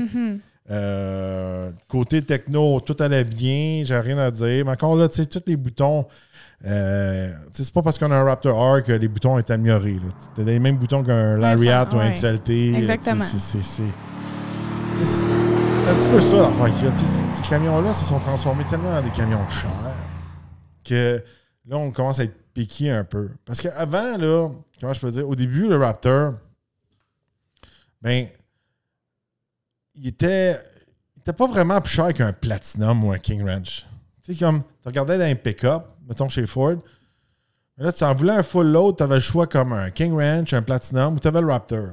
Côté techno, tout allait bien, j'ai rien à dire. Mais encore là, tu sais, tous les boutons, c'est pas parce qu'on a un Raptor R que les boutons ont été améliorés. Tu as les mêmes boutons qu'un Lariat ou un XLT. Exactement. C'est un petit peu ça l'affaire qu'il y a. Ces camions-là se sont transformés tellement en des camions chers que là, on commence à être piqué un peu. Parce qu'avant, là, comment je peux dire, au début, le Raptor, ben, il était pas vraiment plus cher qu'un Platinum ou un King Ranch. Tu sais, comme, tu regardais dans un pick-up, mettons chez Ford, mais là, tu en voulais un full load, tu avais le choix comme un King Ranch, un Platinum, ou tu avais le Raptor.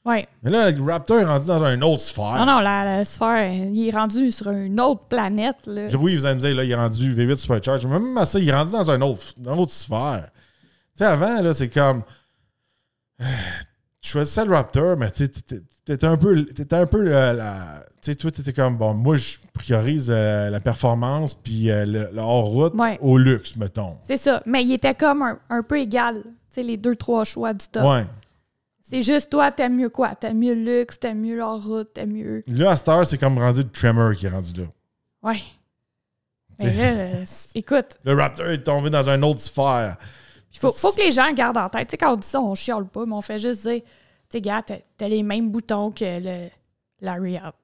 Ouais. Mais là, le Raptor est rendu dans une autre sphère. Non, la sphère, il est rendu sur une autre planète. Là. Oui, vous allez me dire, là, il est rendu V8 Supercharge. Mais même à ça, il est rendu dans une autre sphère. Tu sais, avant, là, c'est comme... Tu choisissais le Raptor, mais tu t'étais un peu... Tu sais, toi, t'étais comme, bon, moi, je priorise la performance puis le hors-route au luxe, mettons. C'est ça. Mais il était comme un peu égal. Tu sais, les 2-3 choix du top. Ouais. C'est juste, toi, t'aimes mieux quoi? T'aimes mieux le luxe, t'aimes mieux la route, t'aimes mieux... Là, à cette heure, c'est comme rendu le Tremor qui est rendu là. Ouais. Mais là, écoute... Le Raptor est tombé dans une autre sphère. Il faut que les gens gardent en tête. Tu sais, quand on dit ça, on chiale pas, mais on fait juste dire, tu sais, gars, t'as les mêmes boutons que le Lariat.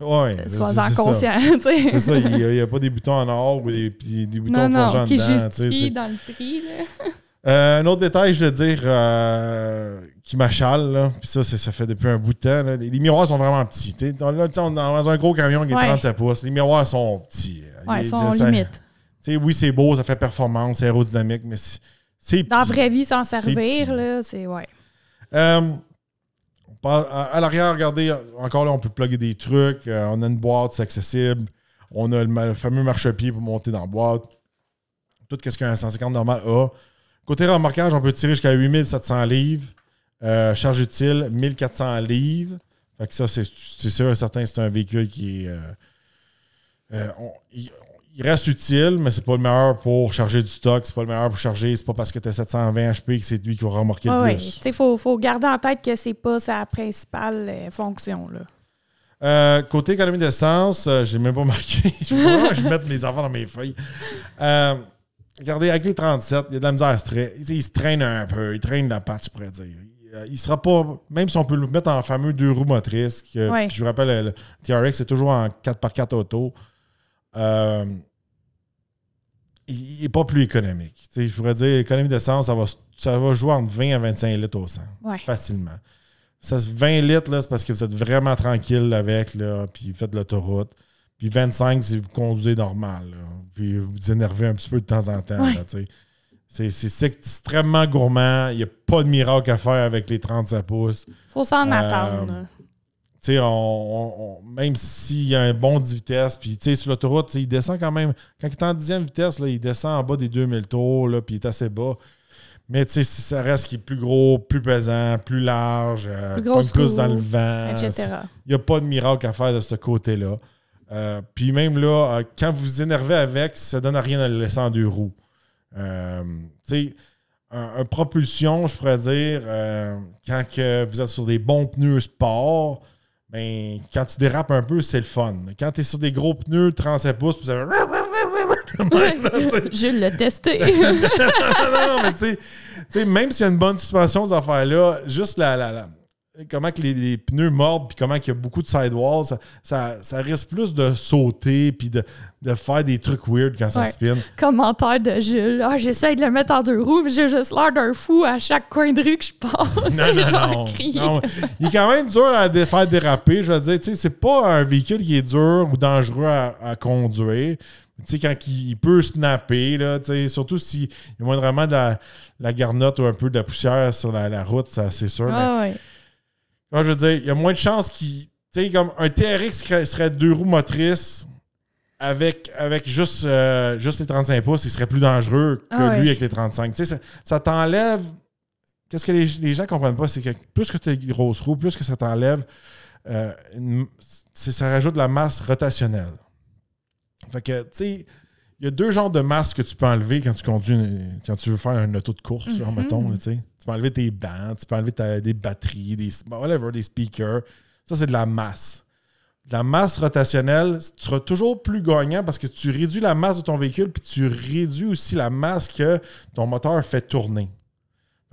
Ouais. Sois-en conscient, tu sais. C'est ça, il n'y a pas des boutons en or ou des boutons forgeants qui dedans. justifient dans le prix, là. Un autre détail, je veux dire, qui m'achale, là, puis ça fait depuis un bout de temps, là, les miroirs sont vraiment petits. Là, on est dans un gros camion qui est 37 pouces. Les miroirs sont petits. Ouais, ils sont limite. Oui, c'est beau, ça fait performance, c'est aérodynamique, mais c'est petit. Dans la vraie vie, s'en servir, là, c'est... Ouais. À l'arrière, regardez, encore là, on peut plugger des trucs. On a une boîte, c'est accessible. On a le fameux marchepied pour monter dans la boîte. Tout ce qu'un 150 normal a. Côté remorquage, on peut tirer jusqu'à 8700 livres. Charge utile, 1400 livres. Fait que ça, c'est sûr et certain, c'est un véhicule qui est... il reste utile, mais c'est pas le meilleur pour charger du stock. C'est pas le meilleur pour charger. C'est pas parce que tu as 720 HP que c'est lui qui va remorquer le plus. Il faut garder en tête que c'est pas sa principale fonction, là. Côté économie d'essence, je l'ai même pas marqué. Je vais mettre mes enfants dans mes feuilles. Regardez, avec les 37, il y a de la misère il se traîne un peu. Il traîne la patte, je pourrais dire. Il sera pas... Même si on peut le mettre en fameux 2 roues motrices, puis je vous rappelle, le TRX, c'est toujours en 4x4 auto. Il n'est pas plus économique. Je pourrais dire, l'économie d'essence, ça va jouer entre 20 à 25 litres au 100. Facilement. Ça, 20 litres, là, c'est parce que vous êtes vraiment tranquille avec, là, puis vous faites l'autoroute. Puis 25, c'est vous conduisez normal. Là. Puis vous vous énervez un petit peu de temps en temps. Là, c'est extrêmement gourmand. Il n'y a pas de miracle à faire avec les 37 pouces. Faut s'en attendre. Même s'il y a un bon 10 vitesses, puis sur l'autoroute, il descend quand même. Quand il est en 10e vitesse, là, il descend en bas des 2000 tours, là, puis il est assez bas. Mais ça reste qu'il est plus gros, plus pesant, plus large, plus dans le vent. Etc. Il n'y a pas de miracle à faire de ce côté-là. Puis même là, quand vous vous énervez avec, ça ne donne rien de le laisser en 2 roues. Un propulsion, je pourrais dire, quand que vous êtes sur des bons pneus sport, ben, quand tu dérapes un peu, c'est le fun. Quand tu es sur des gros pneus 37 pouces, puis ça... Je l'ai testé. non, mais tu sais, même s'il y a une bonne suspension, ces affaires-là, juste comment que les pneus mordent puis comment qu'il y a beaucoup de sidewalls, ça risque plus de sauter puis de faire des trucs weird quand ça spin. Commentaire de Jules. J'essaie de le mettre en 2 roues, mais j'ai juste l'air d'un fou à chaque coin de rue que je passe. Non. Il est quand même dur à faire déraper. Je veux dire, c'est pas un véhicule qui est dur ou dangereux à conduire. Quand il peut snapper, là, surtout s'il y a moindrement de la garnotte ou un peu de la poussière sur la route, ça, c'est sûr. Moi, je veux dire, il y a moins de chances comme un TRX serait 2 roues motrices avec juste les 35 pouces, il serait plus dangereux que lui avec les 35. Ça t'enlève... Qu'est-ce que les gens ne comprennent pas, c'est que plus que tu as des grosses roues, plus que ça t'enlève, ça rajoute de la masse rotationnelle. Fait que, tu sais, il y a 2 genres de masques que tu peux enlever quand tu conduis, quand tu veux faire un auto de course, genre, mettons, tu sais. Tu peux enlever tes bancs, tu peux enlever des batteries, des speakers. Ça, c'est de la masse. De la masse rotationnelle, tu seras toujours plus gagnant parce que tu réduis la masse de ton véhicule puis tu réduis aussi la masse que ton moteur fait tourner.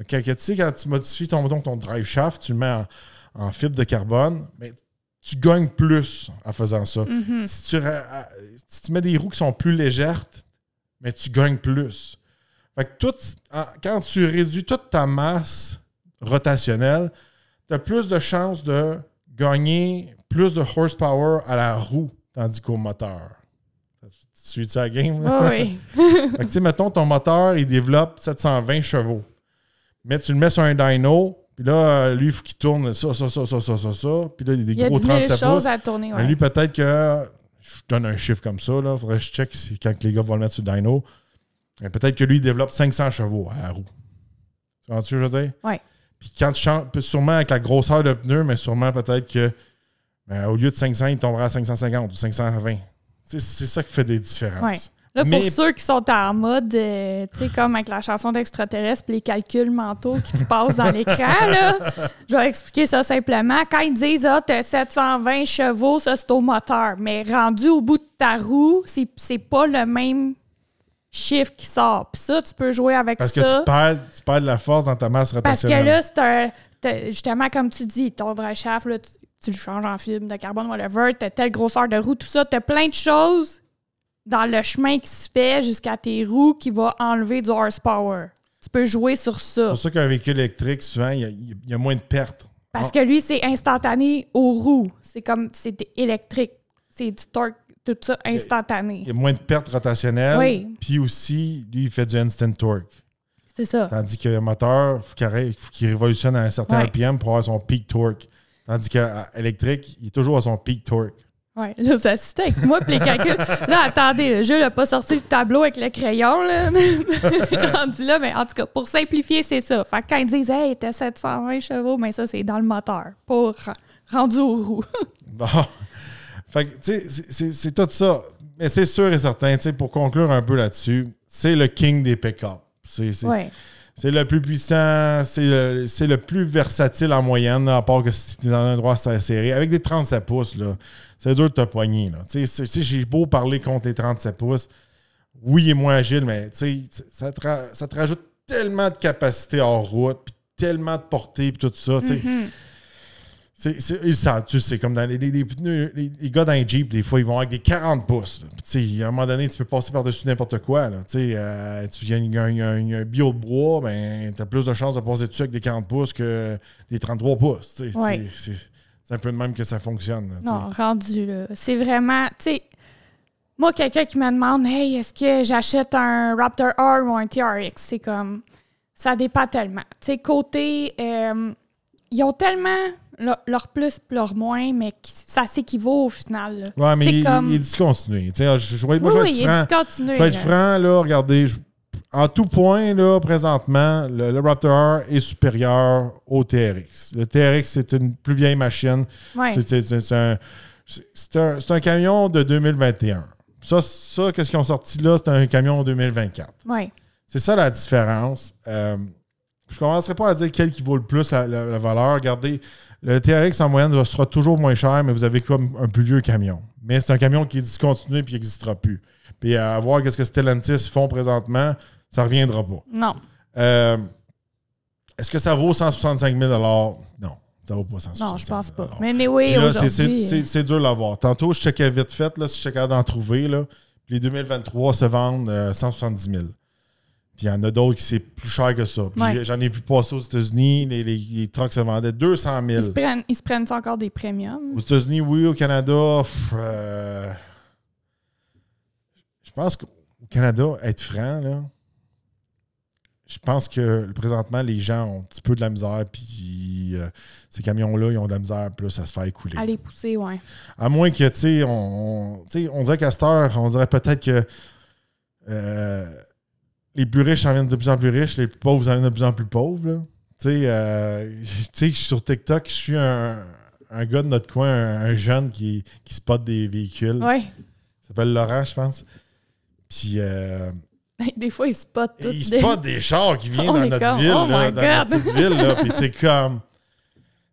Tu sais, quand tu modifies ton drive shaft, tu le mets en fibre de carbone, mais tu gagnes plus en faisant ça. Si tu mets des roues qui sont plus légères, mais tu gagnes plus. Fait que quand tu réduis toute ta masse rotationnelle, tu as plus de chances de gagner plus de horsepower à la roue, tandis qu'au moteur. Tu suis-tu la game? Là? Oui. Fait que, tu sais, mettons, ton moteur, il développe 720 chevaux. Mais tu le mets sur un dyno, puis là, lui, il faut qu'il tourne ça. Puis là, il y a des gros 37 pouces. À tourner, ouais. Lui, peut-être que... Je donne un chiffre comme ça, là. Faudrait que je check quand les gars vont le mettre sur le dyno. Mais peut-être que lui, il développe 500 chevaux à la roue. Tu vois ce que je veux dire? Oui. Puis quand tu changes, sûrement avec la grosseur de pneu, mais sûrement peut-être que au lieu de 500, il tombera à 550 ou 520. C'est ça qui fait des différences. Ouais. Là, pour ceux qui sont en mode, tu sais, comme avec la chanson d'extraterrestre puis les calculs mentaux qui te passent dans l'écran, là, je vais expliquer ça simplement. Quand ils disent « Ah, t'as 720 chevaux, ça, c'est au moteur. » Mais rendu au bout de ta roue, c'est pas le même chiffre qui sort. Puis ça, tu peux jouer avec parce ça. Parce que tu perds de la force dans ta masse rotationnelle. Parce que là, justement, comme tu dis, ton drive shaft, là, tu le changes en fibre de carbone, whatever, t'as telle grosseur de roue, tout ça, t'as plein de choses dans le chemin qui se fait jusqu'à tes roues qui va enlever du horsepower. Tu peux jouer sur ça. C'est pour ça qu'un véhicule électrique, souvent, il y a moins de pertes. Parce que lui, c'est instantané aux roues. C'est comme, c'est électrique. C'est du torque, tout ça instantané. Il y a moins de pertes rotationnelles. Oui. Puis aussi, lui, il fait du instant torque. C'est ça. Tandis que le moteur, il faut qu'il révolutionne à un certain RPM pour avoir son peak torque. Tandis qu'électrique, il est toujours à son peak torque. Oui, là, vous assistez avec moi puis les calculs. Là, attendez, Jules n'a pas sorti le tableau avec le crayon, là. Rendu là, mais en tout cas, pour simplifier, c'est ça. Fait que quand ils disent « Hey, t'as 720 chevaux », mais ça, c'est dans le moteur, pas rendu aux roues. Bon. Fait que, tu sais, c'est tout ça. Mais c'est sûr et certain, tu sais, pour conclure un peu là-dessus, c'est le king des pick-up. C'est le plus puissant, c'est le plus versatile en moyenne, là, à part que si tu es dans un endroit serré. Avec des 37 pouces, là, c'est dur de te poigner. J'ai beau parler contre les 37 pouces. Oui, il est moins agile, mais ça te rajoute tellement de capacité hors route, puis tellement de portée, puis tout ça. Ils savent, tu sais, comme dans les gars dans les Jeep, des fois, ils vont avec des 40 pouces. À un moment donné, tu peux passer par-dessus n'importe quoi. Il y a un bio de bois, ben, tu as plus de chances de passer dessus avec des 40 pouces que des 33 pouces. C'est un peu de même que ça fonctionne. Non, rendu là. C'est vraiment, tu sais, moi, quelqu'un qui me demande « Hey, est-ce que j'achète un Raptor R ou un TRX? » C'est comme, ça dépend tellement. Tu sais, côté, ils ont tellement leur plus et leur moins, mais ça s'équivaut au final. Oui, mais il est discontinué. Il est discontinué. Je vais être franc, là, regardez, en tout point, là, présentement, le Raptor R est supérieur au TRX. Le TRX, c'est une plus vieille machine. Ouais. C'est un camion de 2021. Ça qu'est-ce qu'ils ont sorti là? C'est un camion de 2024. Ouais. C'est ça la différence. Je ne commencerai pas à dire quel qui vaut le plus la valeur. Regardez, le TRX en moyenne sera toujours moins cher, mais vous avez comme un plus vieux camion. Mais c'est un camion qui est discontinué et qui n'existera plus. Puis à voir ce que Stellantis font présentement, ça ne reviendra pas. Non. Est-ce que ça vaut 165 000 $? Non, ça ne vaut pas 165 000 $. Non, je pense pas. Mais oui, aujourd'hui... C'est dur de l'avoir. Tantôt, je checkais vite fait, là, si je suis capable d'en trouver. Là, les 2023 se vendent 170 000 $. Puis il y en a d'autres qui c'est plus cher que ça. J'en ai vu passer aux États-Unis, les trucks se vendaient 200 000 $. Ils se prennent encore des premiums? Aux États-Unis, oui. Au Canada, je pense qu'au Canada, être franc, là, je pense que présentement, les gens ont un petit peu de la misère, puis ces camions-là, ils ont de la misère plus à se faire écouler. À les pousser, oui. À moins que, tu sais, on dirait qu'à cette heure, on dirait peut-être que les plus riches en viennent de plus en plus riches, les plus pauvres en viennent de plus en plus pauvres. Tu sais, sur TikTok, je suis un gars de notre coin, un jeune qui spotte des véhicules. Oui. s'appelle Laurent, je pense. Puis... des fois, ils spotent tout. Ils spotent des chars qui viennent dans notre ville, là, dans notre petite ville. Là, puis c'est comme...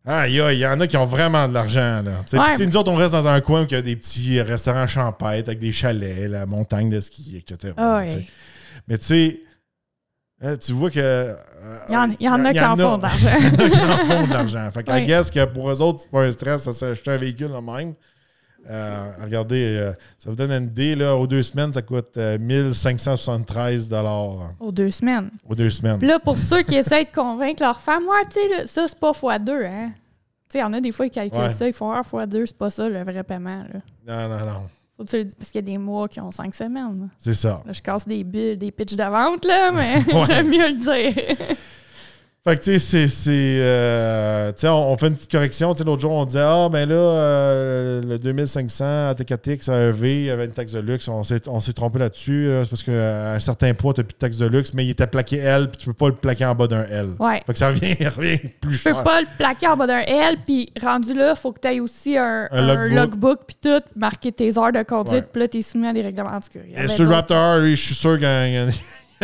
Ah, il y en a qui ont vraiment de l'argent. Là. Puis nous autres, on reste dans un coin où il y a des petits restaurants champêtres avec des chalets, la montagne de ski, etc. Mais tu sais... tu vois que... il y en a qui en font de l'argent. Il y en a qui en font de l'argent. Fait qu'à guess que pour eux autres, c'est pas un stress, ça s'acheter un véhicule là même. Regardez, ça vous donne une idée, là, aux 2 semaines, ça coûte 1573 $. Aux 2 semaines. Aux 2 semaines. Puis là, pour ceux qui essaient de convaincre leur femme, tu sais, ça, c'est pas x2, hein. Tu sais, il y en a des fois qui calculent ça, ils font x2, c'est pas ça le vrai paiement, là. Non. Faut que tu le dises, parce qu'il y a des mois qui ont 5 semaines. Là. C'est ça. Là, je casse des pitchs de vente, là, mais j'aime mieux le dire. Fait que, tu sais, on fait une petite correction. Tu sais, l'autre jour, on disait, ben là, le 2500 AT4X AEV, il y avait une taxe de luxe. On s'est trompé là-dessus. Là. C'est parce qu'à un certain poids, tu n'as plus de taxe de luxe, mais il était plaqué L, puis tu peux pas le plaquer en bas d'un L. Ouais. Fait que ça revient plus cher. Tu peux pas le plaquer en bas d'un L, puis rendu là, il faut que tu aies aussi un logbook, puis tout, marquer tes heures de conduite, puis là, tu es soumis à des règlements. En tout cas, et sur le Raptor, je suis sûr qu'il y a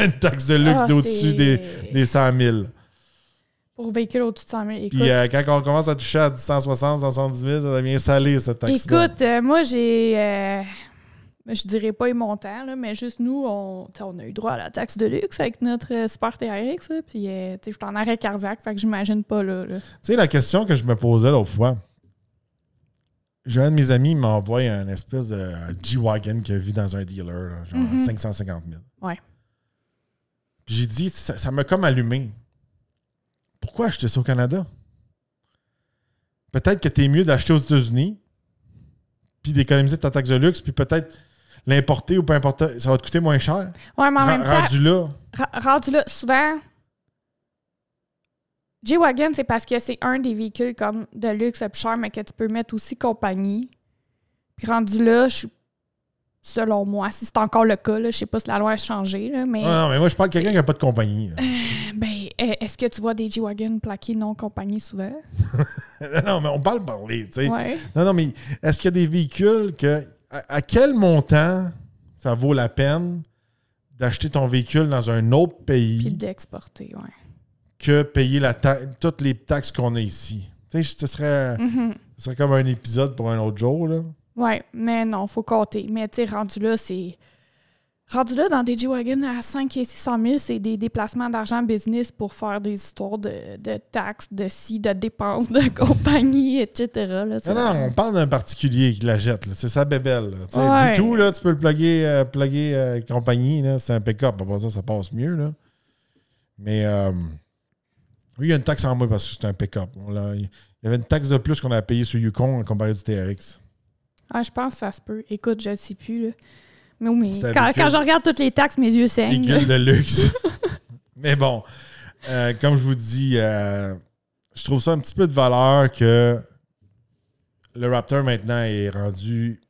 une taxe de luxe au-dessus des 100 000. Pour véhicule au-dessus de 100 000. Écoute, puis quand on commence à toucher à 160, 170 000, ça devient salé, cette taxe-là. Écoute, moi, je dirais pas les montants, là, mais juste nous, on a eu droit à la taxe de luxe avec notre Super TRX. Là, puis, je suis en arrêt cardiaque, fait que j'imagine pas là. Tu sais, la question que je me posais l'autre fois, j'ai un de mes amis qui m'a envoyé un espèce de G-Wagon qu'il a vu dans un dealer, là, genre 550 000. Ouais. Puis j'ai dit, ça m'a comme allumé. Pourquoi acheter ça au Canada? Peut-être que t'es mieux d'acheter aux États-Unis, puis d'économiser ta taxe de luxe, puis peut-être l'importer ou peu importe, ça va te coûter moins cher. Ouais, mais en même temps, rendu là, souvent, G-Wagon, c'est parce que c'est un des véhicules comme de luxe le plus cher, mais que tu peux mettre aussi compagnie. Puis rendu là, selon moi, si c'est encore le cas, là, je sais pas si la loi a changé, là, mais... Non, mais moi, je parle de quelqu'un qui n'a pas de compagnie. Est-ce que tu vois des G-Wagon plaqués non compagnie souvent? Non, mais on parle parler, tu sais. Ouais. Non, mais est-ce qu'il y a des véhicules que... À quel montant ça vaut la peine d'acheter ton véhicule dans un autre pays... Puis d'exporter, ouais. Que payer toutes les taxes qu'on a ici? Tu sais, ce serait comme un épisode pour un autre jour, là. Oui, mais non, faut compter. Mais tu sais, rendu là, dans des G-Wagon à 5 et 600 000, c'est des déplacements d'argent business pour faire des histoires de taxes, de dépenses, de compagnie, etc. Là, non, on parle d'un particulier qui la jette. C'est sa bébelle. Du tout, là, tu peux le plugger compagnie. Là, c'est un pick-up. Après ça passe mieux. Là. Mais oui, il y a une taxe en moins parce que c'est un pick-up. Il y avait une taxe de plus qu'on a payé sur Yukon en comparé du TRX. Ah, je pense que ça se peut. Écoute, je ne sais plus. Là. Mais quand je regarde toutes les taxes, mes yeux saignent. Véhicule de luxe. Mais bon, comme je vous dis, je trouve ça un petit peu de valeur que le Raptor maintenant est rendu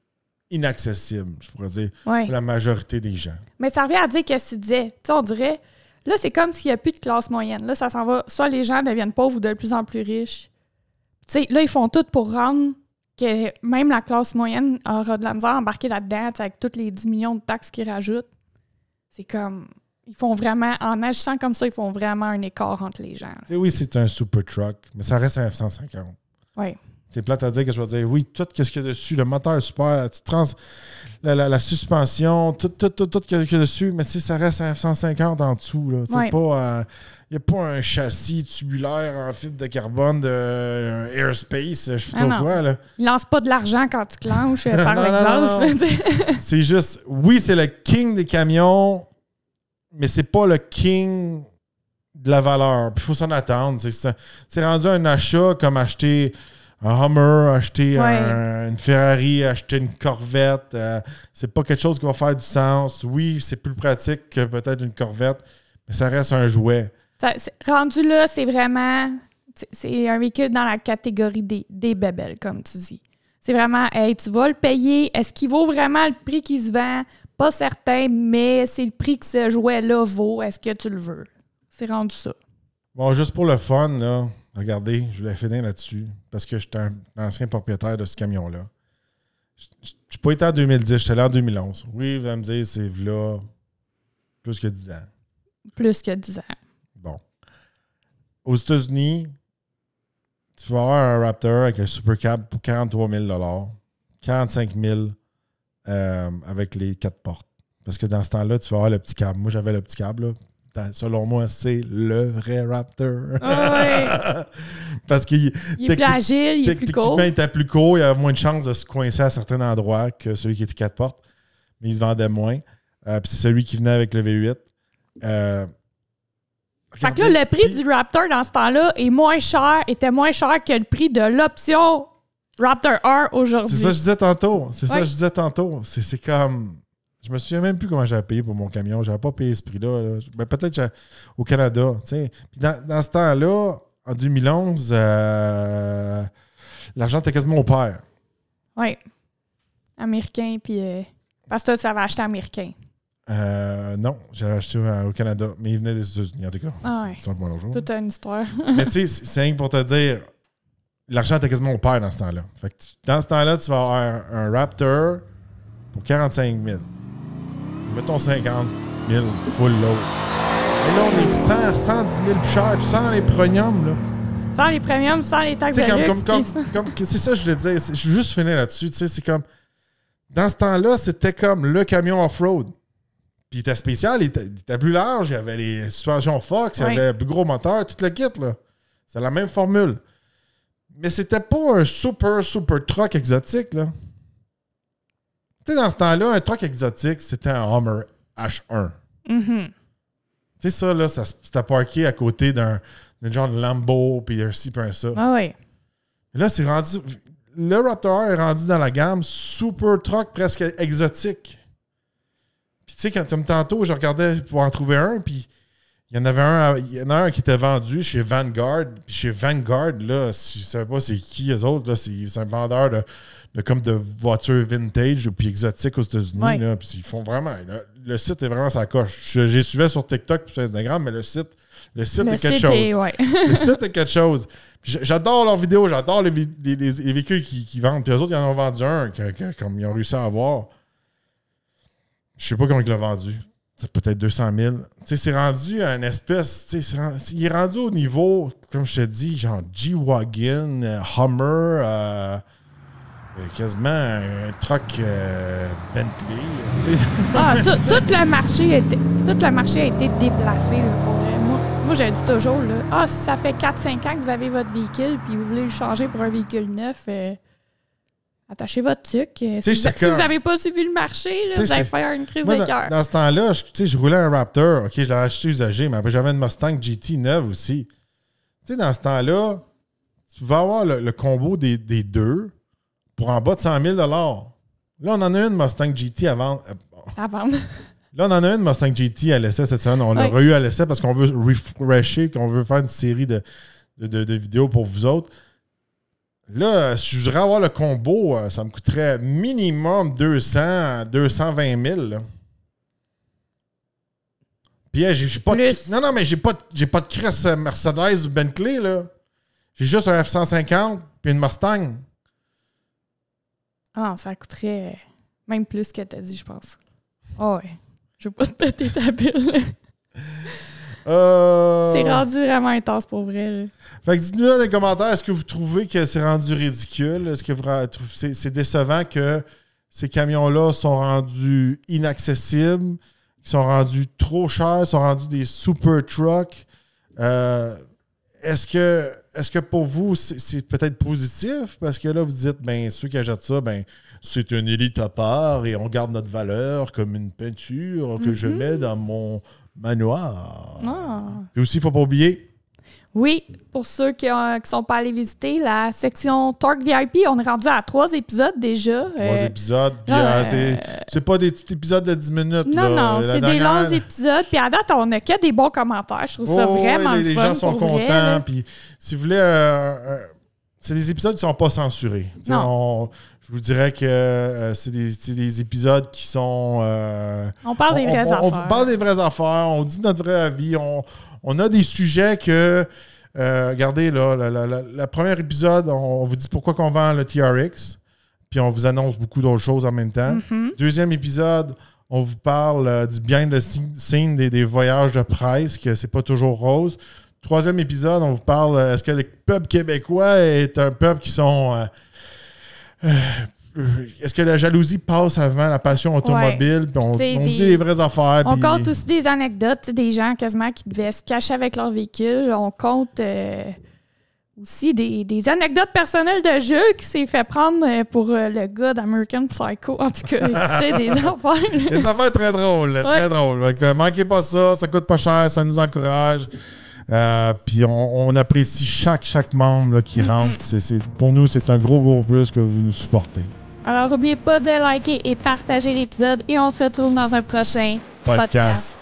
inaccessible, je pourrais dire, pour la majorité des gens. Mais ça revient à dire qu'est-ce que tu disais. Tu sais, on dirait, là, c'est comme s'il n'y a plus de classe moyenne. Là, ça s'en va. Soit les gens deviennent pauvres ou de plus en plus riches. Tu sais, là, ils font tout pour rendre que même la classe moyenne aura de la misère à embarquer là-dedans, avec tous les 10 millions de taxes qu'ils rajoutent. C'est comme... Ils font vraiment... En agissant comme ça, ils font vraiment un écart entre les gens. Oui, c'est un super truck, mais ça reste un F-150. Oui. C'est plate à dire que je vais dire, oui, tout ce qu'il y a dessus, le moteur super, la suspension, tout ce qu'il y a dessus, mais ça reste un F-150 en dessous. Là. C'est pas... Il n'y a pas un châssis tubulaire en fibre de carbone de Airspace, je sais pas trop quoi. Là. Il lance pas de l'argent quand tu clenches par l'exhaust. C'est juste, oui, c'est le king des camions, mais c'est pas le king de la valeur. Puis il faut s'en attendre. C'est rendu un achat comme acheter un Hummer, acheter une Ferrari, acheter une Corvette. C'est pas quelque chose qui va faire du sens. Oui, c'est plus pratique que peut-être une Corvette, mais ça reste un jouet. Rendu là, c'est vraiment... C'est un véhicule dans la catégorie des bébelles, comme tu dis. C'est vraiment, hey, tu vas le payer. Est-ce qu'il vaut vraiment le prix qui se vend? Pas certain, mais c'est le prix que ce jouet-là vaut. Est-ce que tu le veux? C'est rendu ça. Bon, juste pour le fun, là, regardez, je voulais finir là-dessus parce que j'étais un ancien propriétaire de ce camion-là. Je n'ai pas été en 2010, je suis allé en 2011. Oui, vous allez me dire, c'est là plus que 10 ans. Plus que 10 ans. Bon. Aux États-Unis, tu vas avoir un Raptor avec un Super Cab pour 43 000 45 000 avec les 4 portes. Parce que dans ce temps-là, tu vas avoir le petit cab. Moi, j'avais le petit cab, là. Selon moi, c'est le vrai Raptor. Ouais. Parce qu'il est plus agile, il est plus court. Il était plus court, il avait moins de chances de se coincer à certains endroits que celui qui était 4 portes. Mais il se vendait moins. Puis c'est celui qui venait avec le V8. Fait que là, le prix du Raptor dans ce temps-là était moins cher que le prix de l'option Raptor R aujourd'hui. C'est ça que je disais tantôt. C'est comme... Je me souviens même plus comment j'avais payé pour mon camion. J'avais pas payé ce prix-là. Là. Ben, peut-être au Canada. Puis dans ce temps-là, en 2011, l'argent était quasiment au pair. Oui. Américain, puis... parce que toi, tu avais acheté américain. Non, j'avais acheté au Canada, mais il venait des États-Unis, en tout cas. Ah ouais. Toute une histoire. Mais tu sais, c'est rien que pour te dire, l'argent était quasiment au pair dans ce temps-là. Fait que dans ce temps-là, tu vas avoir un Raptor pour 45 000. Mettons 50 000 full load. Et là, on est 110 000 plus cher, puis sans les premiums, là. Sans les premiums, sans les taxes de luxe. C'est ça que je voulais dire. Je suis juste fini là-dessus. Tu sais, c'est comme... Dans ce temps-là, c'était comme le camion off-road. Puis il était spécial, il était plus large, il y avait les suspensions Fox, il y avait le plus gros moteur, tout le kit, là. C'est la même formule. Mais c'était pas un super truck exotique, là. Tu sais, dans ce temps-là, un truck exotique, c'était un Hummer H1. Mm-hmm. Tu sais, ça, là, c'était parké à côté d'un genre de Lambo, puis un ci, puis un ça. Ah oui. Et là, c'est rendu... Le Raptor est rendu dans la gamme super truck presque exotique. Puis tu sais, quand tantôt, je regardais pour en trouver un, puis il y en a un qui était vendu chez Vanguard. Puis chez Vanguard, là, si je ne savais pas c'est qui eux autres, là, c'est un vendeur de voitures vintage puis exotiques aux États-Unis. Ouais. Là, puis ils font vraiment... Le site est vraiment sa coche. J'ai suivi sur TikTok et sur Instagram, mais le site est quelque chose. Ouais. Le site est quelque chose. J'adore leurs vidéos, j'adore les véhicules qui vendent. Puis eux autres, ils en ont vendu un, comme ils ont réussi à avoir. Je sais pas comment ils l'ont vendu. C'est peut-être 200 000. Tu sais, c'est rendu à une espèce... il est rendu au niveau, comme je te dis, genre G-Wagon, Hummer, quasiment un truck Bentley. Ah, tout le marché a été déplacé, là, pour vrai. Moi, je dis toujours, là, si ça fait 4-5 ans que vous avez votre véhicule puis vous voulez le changer pour un véhicule neuf, attachez votre truc. Si vous n'avez pas suivi le marché, là, vous allez faire une crise de cœur. Dans ce temps-là, je roulais un Raptor. OK, je l'ai acheté usagé, mais après, j'avais une Mustang GT neuve aussi. Tu sais, dans ce temps-là, tu vas avoir le combo des deux pour en bas de 100 000 $. Là, on en a une Mustang GT à vendre. Là, on en a une Mustang GT à l'essai cette semaine. On l'a eu à l'essai parce qu'on veut refresher, qu'on veut faire une série de vidéos pour vous autres. Là, si je voudrais avoir le combo, ça me coûterait minimum 200 à 220 000. Là. Puis j'ai pas de... Non, mais j'ai pas de cresse Mercedes ou Bentley, là. J'ai juste un F-150 puis une Mustang. Ah, ça coûterait même plus que t'as dit, je pense. Ah ouais. Je veux pas te péter ta pile. C'est rendu vraiment intense pour vrai. Là. Fait que dites-nous dans les commentaires, est-ce que vous trouvez que c'est rendu ridicule? Est-ce que vous trouvez c'est décevant que ces camions-là sont rendus inaccessibles, qu'ils sont rendus trop chers, sont rendus des super trucks? Est-ce que pour vous, c'est peut-être positif? Parce que là, vous dites, ceux qui achètent ça, c'est une élite à part et on garde notre valeur comme une peinture que je mets dans mon manoir. Ah. Et aussi, il ne faut pas oublier... Oui, pour ceux qui sont pas allés visiter la section Torque VIP, on est rendu à 3 épisodes déjà. 3 épisodes, puis c'est pas des petits épisodes de 10 minutes. Non, c'est des longs épisodes. Puis à date, on n'a que des bons commentaires. Je trouve ça vraiment le fun. Les gens sont contents. Puis si vous voulez, c'est des épisodes qui ne sont pas censurés. Je vous dirais que c'est des épisodes qui sont... on parle des vraies affaires. On parle des vraies affaires, on dit notre vrai avis, on a des sujets que... regardez, là, le premier épisode, on vous dit pourquoi on vend le TRX. puis on vous annonce beaucoup d'autres choses en même temps. Deuxième épisode, on vous parle du behind the scene des voyages de presse, que c'est pas toujours rose. Troisième épisode, on vous parle, est-ce que le peuple québécois est un peuple qui sont... est-ce que la jalousie passe avant la passion automobile? Puis on dit les vraies affaires. On compte aussi des anecdotes, des gens quasiment qui devaient se cacher avec leur véhicule. On compte aussi des anecdotes personnelles de jeu qui s'est fait prendre pour le gars d'American Psycho. En tout cas, écoutez, des affaires. Des affaires très drôles, très drôles. Donc, manquez pas ça coûte pas cher, ça nous encourage. Puis on apprécie chaque membre là, qui rentre. Pour nous, c'est un gros plus que vous nous supportez. Alors, n'oubliez pas de liker et partager l'épisode et on se retrouve dans un prochain podcast.